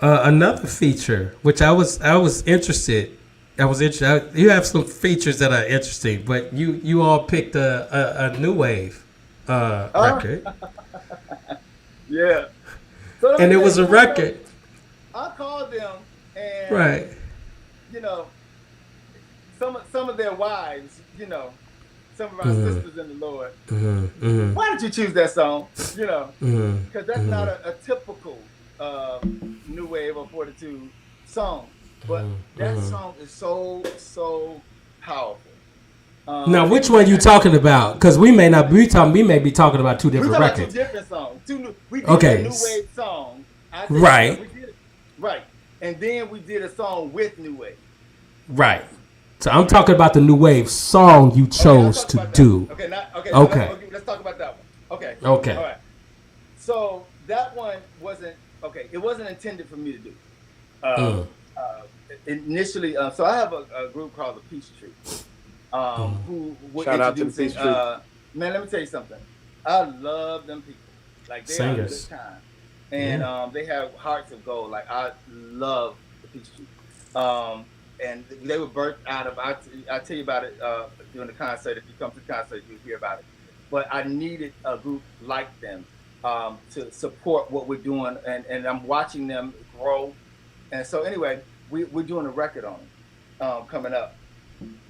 Another feature, which I was interested. You have some features that are interesting, but you all picked a new wave record, Yeah. So and it was a record, I called them, and right? you know, some of their wives, some of our Mm-hmm. sisters in the Lord. Mm-hmm. Mm-hmm. Why did you choose that song? Mm-hmm. Because that's not a typical new wave or 42 song, but that song is so powerful. Now, which one you talking about? Because we may not be talking. We may be talking about two We different talking about records. two different songs. We did Okay. a new wave song. Right. We did it. Right. And then we did a song with new wave. Right. So I'm talking about the new wave song you chose to do. Okay, Okay. Let's talk about that one. Okay. Okay. All right. So that one wasn't okay. It wasn't intended for me to do. Initially, so I have a group called the Peace Tree, who were Shout out to the introducing. Peace Tree. Man, let me tell you something. I love them people. Like they are a Singers. good time, and they have hearts of gold. Like I love the Peace Tree. And they were birthed out of. I'll tell you about it during the concert. If you come to the concert, you'll hear about it. But I needed a group like them to support what we're doing, and I'm watching them grow. And so anyway, we're doing a record on them coming up.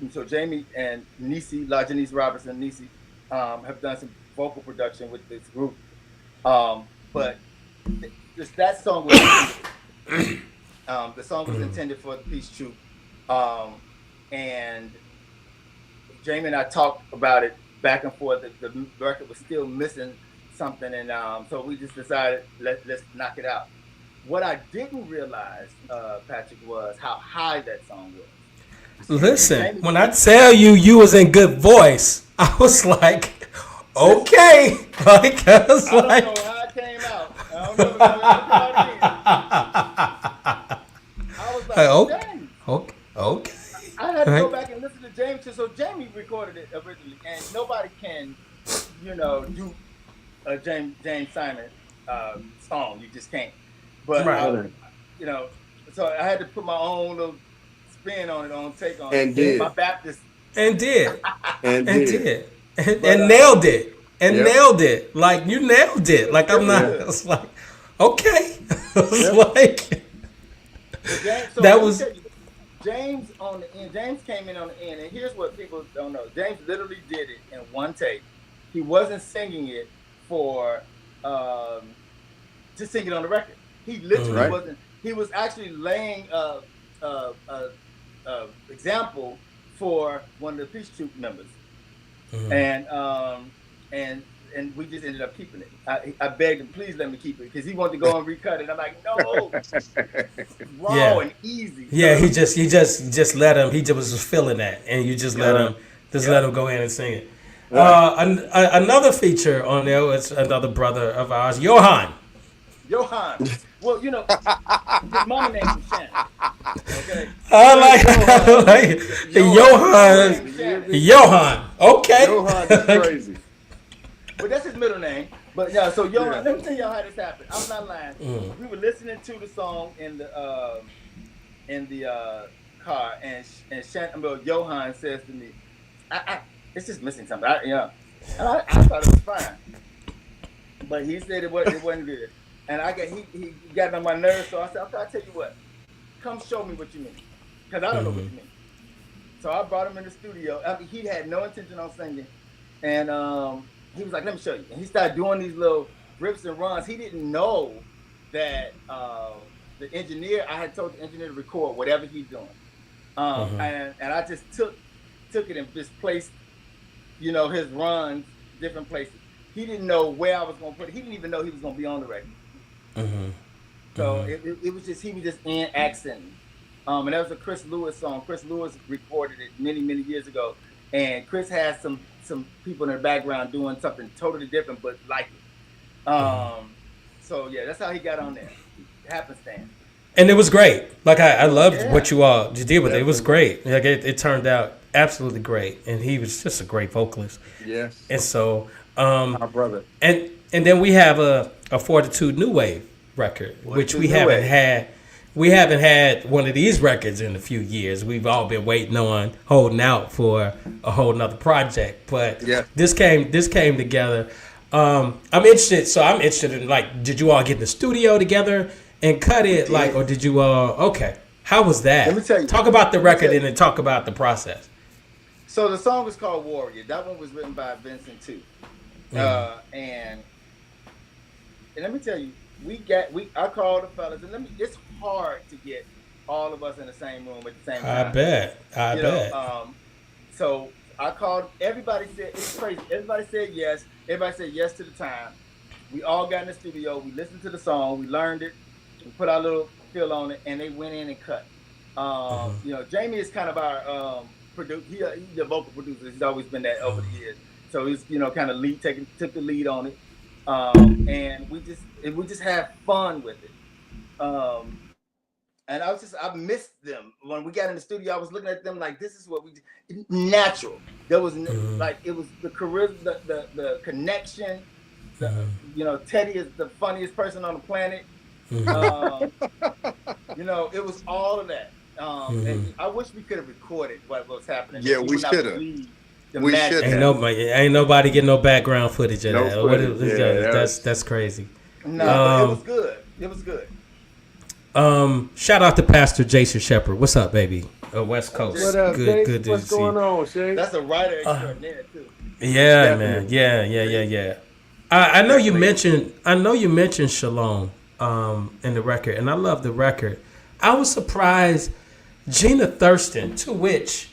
And so Jamie and Nisi, LaJanice Robinson, Nisi, have done some vocal production with this group. But that song was the song was intended for the Peace Troop. And Jamie and I talked about it back and forth. The record was still missing something, and so we just decided let's knock it out. What I didn't realize, Patrick, was how high that song was. Listen, when I tell you was in good voice, I was like, okay. Like, I was I don't like, know how it came out. I don't know if it ever came out again. I was like, okay. dang. Okay. I had to go back and listen to James. So Jamie recorded it originally, and nobody can, do a James Simon song. You just can't. But Right. so I had to put my own little spin on it, take on And it. did. My Baptist. And did. And And did. did. And, But, nailed it. And Yep. nailed it. Like, you nailed it. Like, I'm not, Yeah. it's like, okay. It's Yep. like, James, so that let me was, tell you, James on the end. James came in on the end, and here's what people don't know: James literally did it in one take. He wasn't singing it for to sing it on the record. He literally Right. wasn't. He was actually laying a example for one of the Peace Troop members, and we just ended up keeping it. I begged him, please let me keep it, because he wanted to go and recut it. I'm like, no, raw Yeah. and easy. yeah, he just let him, he just was feeling that. And you just let him, let him go in and sing it. Another feature on there was another brother of ours, Johan. Johan. Well, his mama named him Shannon. Okay. I like Johan. Shannon. Johan. Okay. Johan is crazy. But that's his middle name. But yeah, so Johan, Yeah. let me tell y'all how this happened. I'm not lying. We were listening to the song in the car, and Johan says to me, "It's just missing something." And I thought it was fine, but he said it wasn't good, and he got on my nerves. So I said, "Okay, I'll tell you what. Come show me what you mean, because I don't know what you mean." So I brought him in the studio. I mean, he had no intention on singing. And he was like, "Let me show you." And he started doing these little rips and runs. He didn't know that the engineer. I had told the engineer to record whatever he's doing, and I just took it and just placed, his runs different places. He didn't know where I was going to put it. He didn't even know he was going to be on the record. So it was just, he was just in accenting. And that was a Chris Lewis song. Chris Lewis recorded it many, many years ago. And Chris has some people in the background doing something totally different, but like it. So yeah, that's how he got on there. Happenstance. And it was great. Like I loved what you all did with it. It was great. Like it turned out absolutely great. And he was just a great vocalist. Yes. And so our brother. And then we have a Fortitude New Wave record, which we haven't had. We haven't had one of these records in a few years. We've all been waiting on, holding out for a whole nother project. But this came together. I'm interested. So I'm interested in, like, did you all get in the studio together and cut it, like, or did you okay? How was that? Let me tell you. Talk about the record and then talk about the process. So the song was called Warrior. That one was written by Vincent too. And let me tell you, I called the fellas, and it's hard to get all of us in the same room at the same time. I bet. So I called. Everybody said, it's crazy. Everybody said yes. Everybody said yes to the time. We all got in the studio. We listened to the song. We learned it. We put our little feel on it, and they went in and cut. Jamie is kind of our he's the vocal producer. He's always been that over the years. So he's kind of took the lead on it. And we just had fun with it. And I missed them when we got in the studio. I was looking at them like, this is what we do. Natural. There was like, it was the charisma, the connection. Teddy is the funniest person on the planet. It was all of that. And I wish we could have recorded what was happening. Yeah, we should have. We should have. Ain't nobody getting no background footage of that. That's crazy. No, but it was good. It was good. Shout out to Pastor Jason Shepard. What's up, baby? West Coast. What up, good What's going on, Shay? That's a writer extraordinaire too. Yeah, man. Yeah. I know you mentioned Shalom in the record, and I love the record. I was surprised Gina Thurston, to which,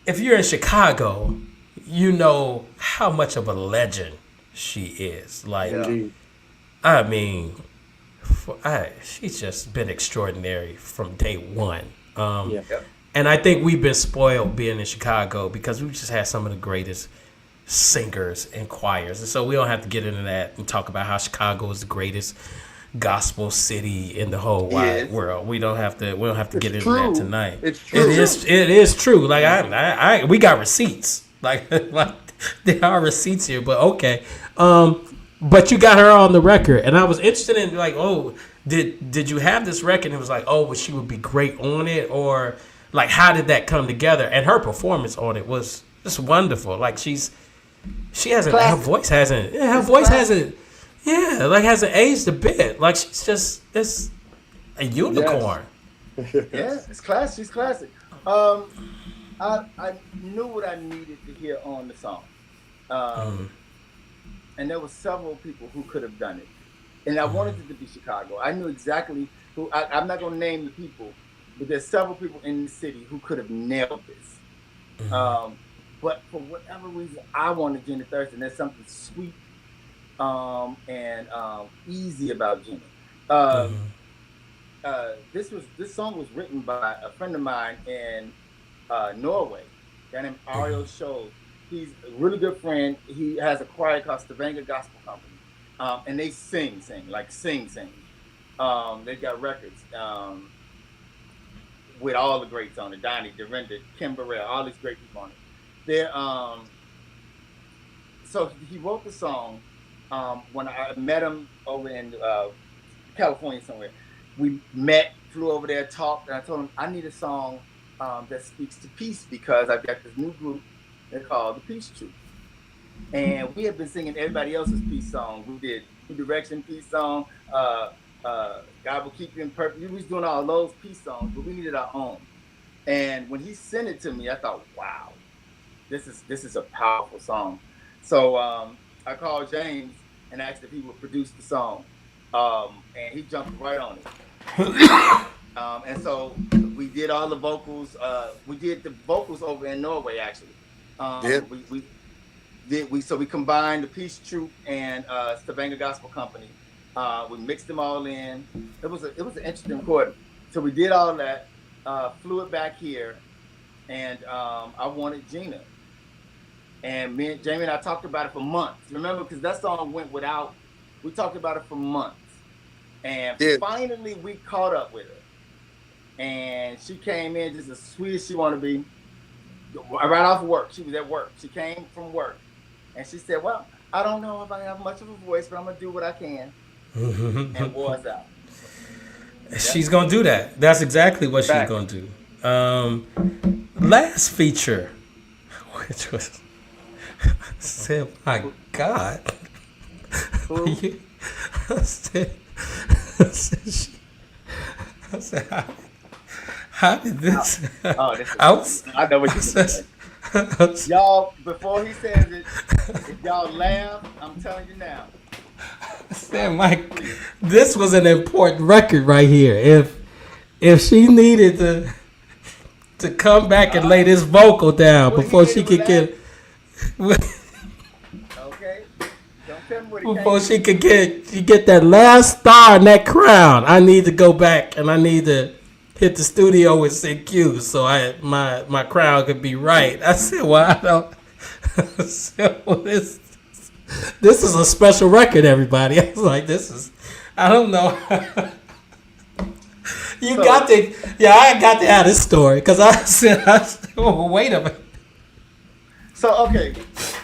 if you're in Chicago, you know how much of a legend she is. Like, I mean, she's just been extraordinary from day one. And I think we've been spoiled being in Chicago because we just had some of the greatest singers and choirs. And so we don't have to get into that and talk about how Chicago is the greatest gospel city in the whole wide world. We don't have to get into that tonight. It's true. It is true. Like we got receipts. Like there are receipts here, but okay. But you got her on the record, and I was interested in like, did you have this record? And it was like, well, she would be great on it, or like, how did that come together? And her performance on it was just wonderful. Like her voice hasn't aged a bit. Like it's a unicorn. Yes. It's classic. She's classic. I knew what I needed to hear on the song. And there were several people who could have done it. And I wanted it to be Chicago. I knew exactly who, I'm not going to name the people, but there's several people in the city who could have nailed this. But for whatever reason, I wanted Gina Thurston. There's something sweet and easy about Gina. This song was written by a friend of mine in Norway, a guy named Ariel Scholl. He's a really good friend. He has a choir called Stavanger Gospel Company, and they sing. They've got records with all the greats on it: Donnie, Dorinda, Kim Burrell, all these great people on it. So he wrote the song when I met him over in California somewhere. We met, flew over there, talked, and I told him I need a song that speaks to peace because I've got this new group. They're called the Peace Troop. And we have been singing everybody else's peace song. We did New Direction peace song, God Will Keep You in Purpose. We was doing all those peace songs, but we needed our own. And when he sent it to me, I thought, wow, this is a powerful song. So I called James and asked if he would produce the song, and he jumped right on it. And so we did all the vocals. We did the vocals over in Norway actually. Yeah. We combined the Peace Troop and Stavanger Gospel Company. We mixed them all in. It was an interesting recording. So we did all that, flew it back here, and I wanted Gina. And Jamie and I talked about it for months. Remember, because that song went without. We talked about it for months, and Yeah. finally we caught up with her. And she came in just as sweet as she wanted to be. Right off work, she was at work. She came from work, and she said, "Well, I don't know if I have much of a voice, but I'm gonna do what I can." And wore us out. She's gonna do that. That's exactly what she's gonna do. Last feature, which was, I said, "My God." I said, how did this? I know what you said. Y'all, before he says it, if y'all laugh, I'm telling you now. I said, Mike, this was an important record right here. If she needed to come back and lay this vocal down before she could get. Okay. Don't tell me what before she could get that last star in that crown, I need to go back and I need to hit the studio with CQ so my crown could be right. I said, well, I don't. I said, well, this is a special record, everybody. I was like, I don't know. I got to have this story because I said, oh, wait a minute. So, okay.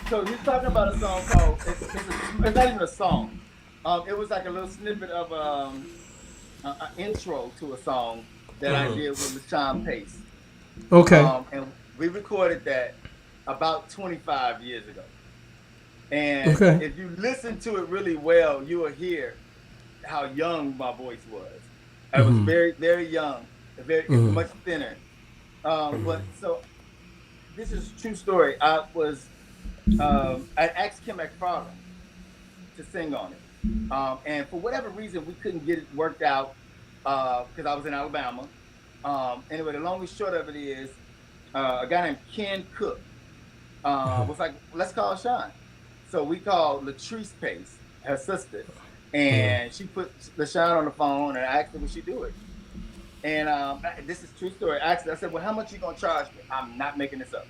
So you're talking about a song called, it's not even a song. It was like a little snippet of an intro to a song that I did with LaShawn Pace. Okay. And we recorded that about 25 years ago. And if you listen to it really well, you will hear how young my voice was. I was very, very young, much thinner. But so this is a true story. I asked Kim McFarland to sing on it. And for whatever reason, we couldn't get it worked out because I was in Alabama. Anyway, the long and short of it is a guy named Ken Cook was like, let's call Sean. So we called Latrice Pace, her sister, and she put LaShawn on the phone and I asked her would she do it. And this is a true story. I said, well, how much you gonna charge me? I'm not making this up.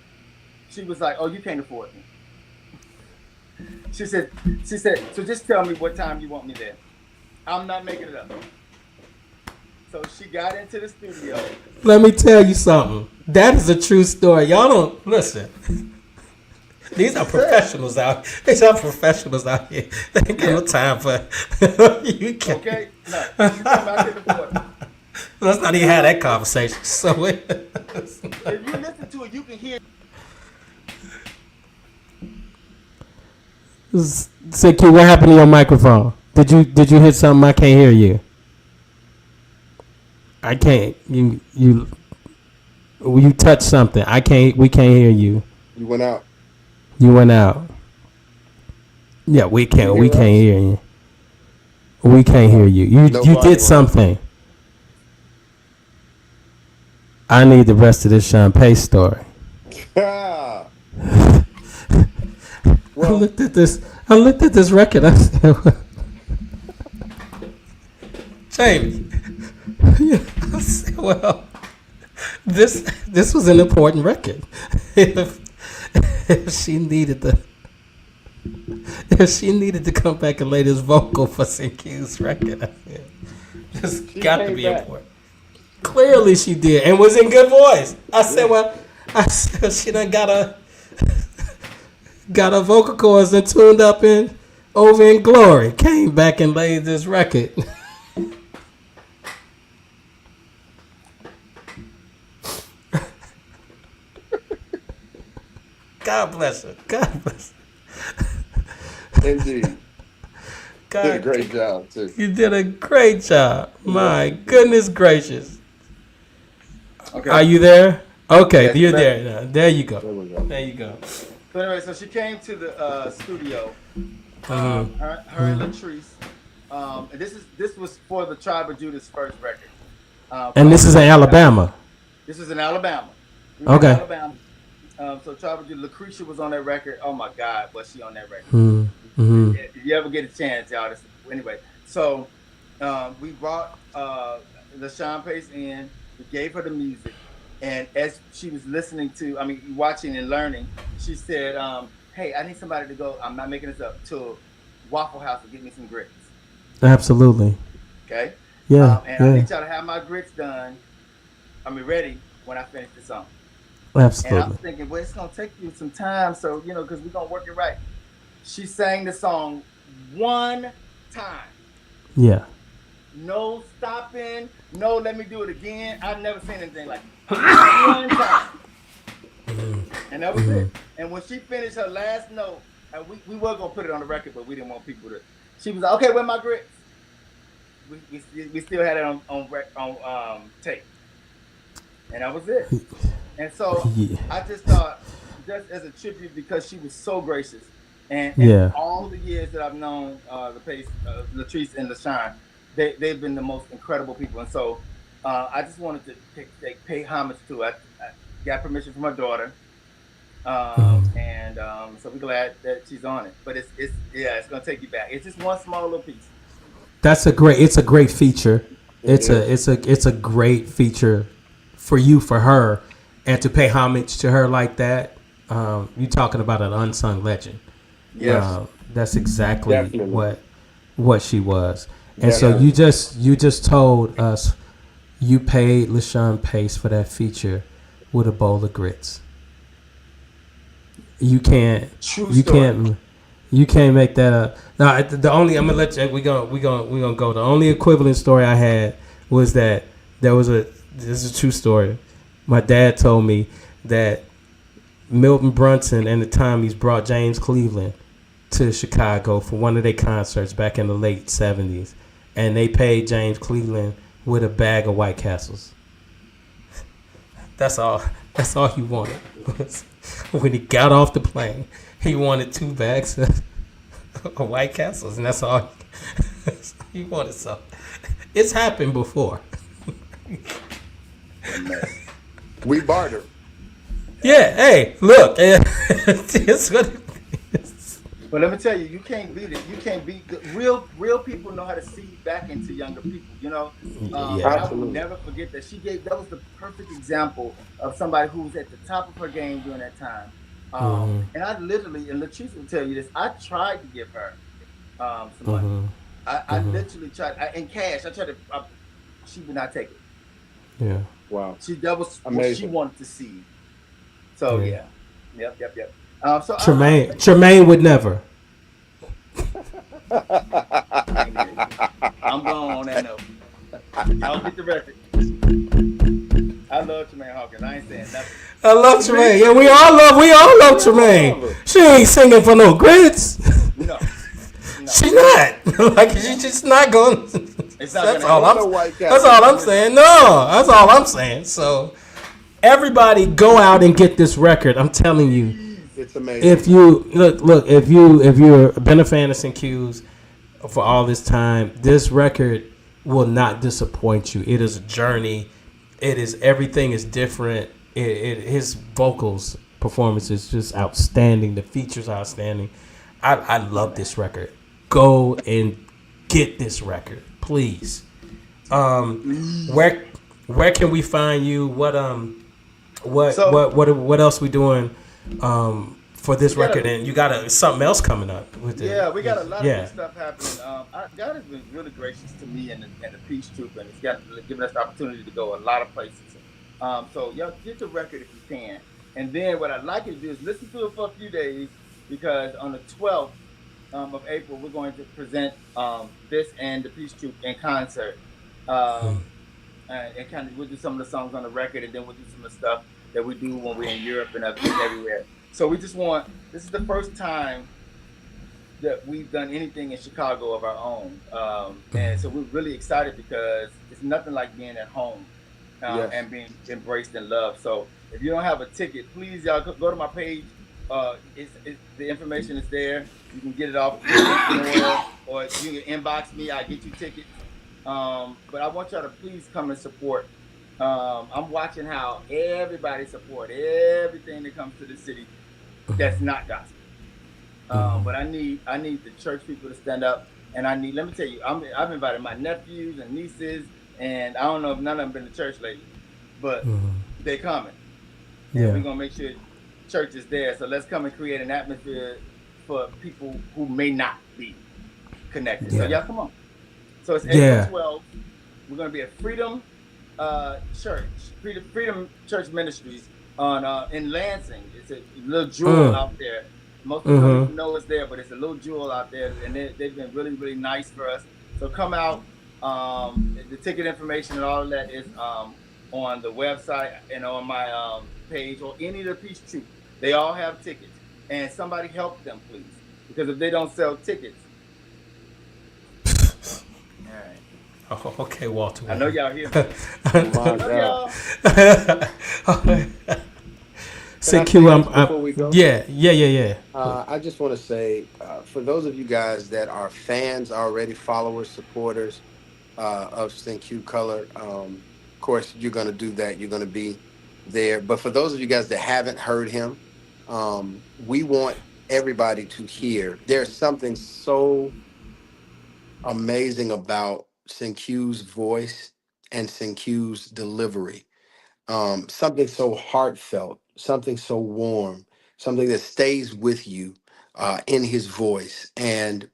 She was like, oh, you can't afford me. She said, so just tell me what time you want me there. I'm not making it up. So she got into the studio. Let me tell you something. That is a true story. Y'all don't listen. These are professionals out. These are professionals out here. They ain't got no time for you. Can't. Okay, no. She come out. Let's not even have that conversation. So if you listen to it, you can hear. Say, Q, what happened to your microphone? Did you hit something? I can't hear you. I can't. You touched something. I can't. We can't hear you. You went out. You went out. Yeah, we can't. We can't hear you. We can't hear you. You did something. I need the rest of this Sean Pace story. Well, I looked at this record. I said, Jamie. I said, well, this was an important record. If she needed to come back and lay this vocal for CQ's record, I said, this got to be important. Clearly she did, and was in good voice. I said, she done got her vocal cords and tuned up over in glory. Came back and laid this record. God bless her. God bless her. Indeed. God, did a great job, too. You did a great job. My goodness gracious. Okay. Are you there? Okay, yes, you're there now. There you go. There you go. So anyway, so she came to the studio. Mm-hmm. Her and Latrice. And this was for the Tribe of Judah's first record, And called this is in Lifestyle. Alabama. This was in Alabama. We were in Okay. Alabama. So Tribe of Judah, Lucretia was on that record. Oh my God, was she on that record? Mm-hmm. If you ever get a chance, y'all. Anyway, so we brought LaShawn Pace in. We gave her the music, and as she was listening to, I mean, watching and learning, she said, "Hey, I need somebody to go. I'm not making this up. To Waffle House to get me some grits. Absolutely. Okay, Yeah. and I Yeah. need y'all to have my grits done. I mean, ready when I finish the song." And I'm Absolutely. thinking, well, it's gonna take you some time, so because we're gonna work it right. She sang the song one time. Yeah. No stopping. No, let me do it again. I've never seen anything like it. One time. And that was it. And when she finished her last note, and we were going to put it on the record, but we didn't want people to. She was like, okay, where my grits? We still had it on tape. And that was it. And so Yeah. I just thought, just as a tribute, because she was so gracious, and Yeah. all the years that I've known the Pace, Latrice and LaShawn, they've been the most incredible people. And so I just wanted to pay homage to it. I got permission from my daughter, and so we're glad that she's on it. But it's gonna take you back. It's just one small little piece. That's a great. It's a great feature. It It's a great feature for you, for her, and to pay homage to her like that. You talking about an unsung legend. Yes, That's exactly definitely. what she was. And so Definitely. you just told us you paid LaShawn Pace for that feature with a bowl of grits. You can't True you story. can't you can't make that up. Now the only I'm gonna let you we gonna go. The only equivalent story I had was that there was a this is a true story. My dad told me that Milton Brunson and the Tommies brought James Cleveland to Chicago for one of their concerts back in the late '70s, and they paid James Cleveland with a bag of White Castles. That's all. That's all he wanted. When he got off the plane, he wanted 2 bags of White Castles, and that's all he wanted. So it's happened before. A mess. We barter. Yeah. Hey, look. It's what it is. But let me tell you, you can't beat it. You can't beat real people know how to see back into younger people. Yeah. And I will Absolutely. never forget that that was the perfect example of somebody who was at the top of her game during that time. And I literally, and Latrice will tell you this, I tried to give her some money. I literally tried in cash. I tried to. She would not take it. Yeah. Wow. That was what she Amazing. wanted to see. So Yeah. yeah, yep. So Tremaine would never. amen. I'm going on that note. Y'all get the record. I love Tremaine Hawkins. I ain't saying nothing. I love Tremaine. Yeah, we all love Tremaine. Love her. She ain't singing for no grits. No, She not. Like she's just not going. it's not That's gonna all happen. No I'm. White That's all I'm Castles. saying. No, that's all I'm saying. So everybody, go out and get this record. I'm telling you. It's amazing. If you look, if you're been a fan of St. Q's for all this time, this record will not disappoint you. It is a journey. It is everything is different. His vocals performance is just outstanding. The features are outstanding. I love this record. Go and get this record, please. Where can we find you? What else we doing for this We got record? And you got something else coming up with it. Yeah, we got a lot of Yeah. good stuff happening. God has been really gracious to me and the Peace Troop, and it's given us the opportunity to go a lot of places. So y'all get the record if you can, and then what I'd like you to do is listen to it for a few days, because on the 12th of April we're going to present this and the Peace Troop in concert. Um, and kind of we'll do some of the songs on the record, and then we'll do some of the stuff that we do when we're in Europe and everywhere. So we just want this is the first time that we've done anything in Chicago of our own, and so we're really excited because it's nothing like being at home Yes. and being embraced and loved. So if you don't have a ticket, please y'all go to my page the information is there. You can get it off through Noel, or you can inbox me. I get you tickets. But I want y'all to please come and support. I'm watching how everybody support everything that comes to the city that's not gospel. But I need the church people to stand up, and let me tell you, I've invited my nephews and nieces, and I don't know if none of them been to church lately, but they coming, and we're gonna make sure church is there. So let's come and create an atmosphere for people who may not be connected. So y'all come on. So it's April 12th. We're gonna be at Freedom Freedom Church Ministries on in Lansing. It's a little jewel out there. Most people don't even know it's there, but it's a little jewel out there, and they've been really, really nice for us. So come out. The ticket information and all of that is on the website and on my page, or any of the Peace Troop. They all have tickets, and somebody help them, please, because if they don't sell tickets. All right. Oh, okay, Walter. I know y'all hear me. Y'all. Say Q, before we go? Yeah. I just want to say, for those of you guys that are fans already, followers, supporters of St. Q Color, of course, you're going to do that. You're going to be there. But for those of you guys that haven't heard him, we want everybody to hear. There's something so amazing about St. Q's voice and St. Q's delivery. Something so heartfelt, something so warm, something that stays with you in his voice. And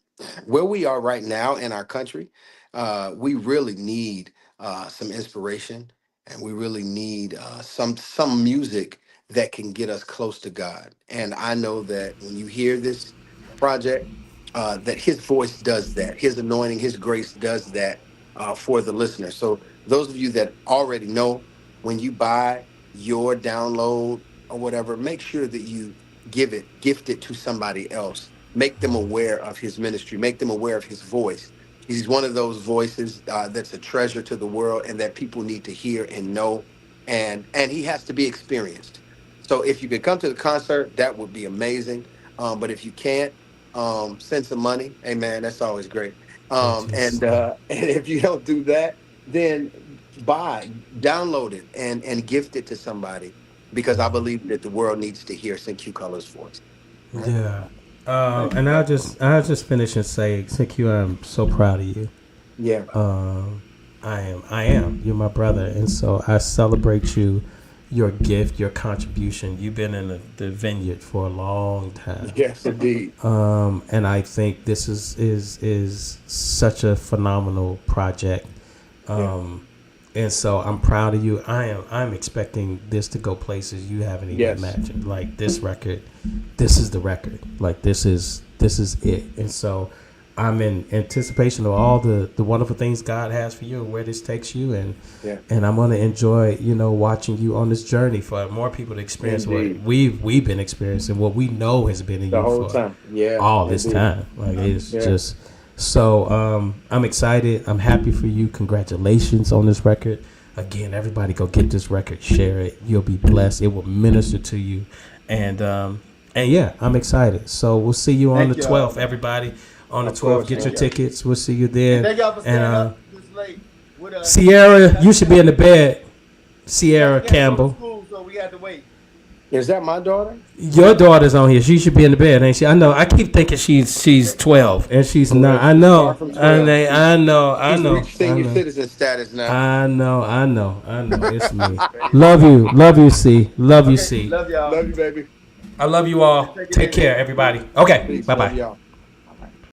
where we are right now in our country, we really need some inspiration, and we really need some music that can get us close to God. And I know that when you hear this project, that his voice does that, his anointing, his grace does that for the listener. So those of you that already know, when you buy your download or whatever, make sure that you gift it to somebody else. Make them aware of his ministry. Make them aware of his voice. He's one of those voices that's a treasure to the world, and that people need to hear and know. And he has to be experienced. So if you could come to the concert, that would be amazing. But if you can't, send some money. Hey man, that's always great. And if you don't do that, then download it and gift it to somebody, because I believe that the world needs to hear St. Q Color's voice. Right? Yeah. And I'll just finish and say, St. Q, I'm so proud of you. Yeah. I am. You're my brother, and so I celebrate you, your gift, your contribution. You've been in the vineyard for a long time. Yes, indeed. And I think this is such a phenomenal project. And so I'm proud of you. I'm expecting this to go places you haven't even imagined. Like this record, this is the record. Like this is it. And so I'm in anticipation of all the wonderful things God has for you and where this takes you. And I'm gonna enjoy, watching you on this journey for more people to experience what we've been experiencing, what we know has been in the you whole for time. Yeah. all this time. Like it's just. So I'm excited. I'm happy for you. Congratulations on this record. Again, everybody go get this record, share it. You'll be blessed. It will minister to you. And yeah, I'm excited. So we'll see you on the 12th, everybody. On the 12th, get your tickets. We'll see you there. Thank y'all for staying up this late. Sierra, you should be in the bed. Sierra Campbell. School, so we had to wait. Is that my daughter? Your daughter's on here. She should be in the bed, ain't she? I know. I keep thinking she's 12, and she's not. I know. I know. She's senior citizen status now. I know. It's me. Love you, C. Love you, C. Love y'all. Love you, baby. I love you all. Take care, everybody. Okay. Bye-bye.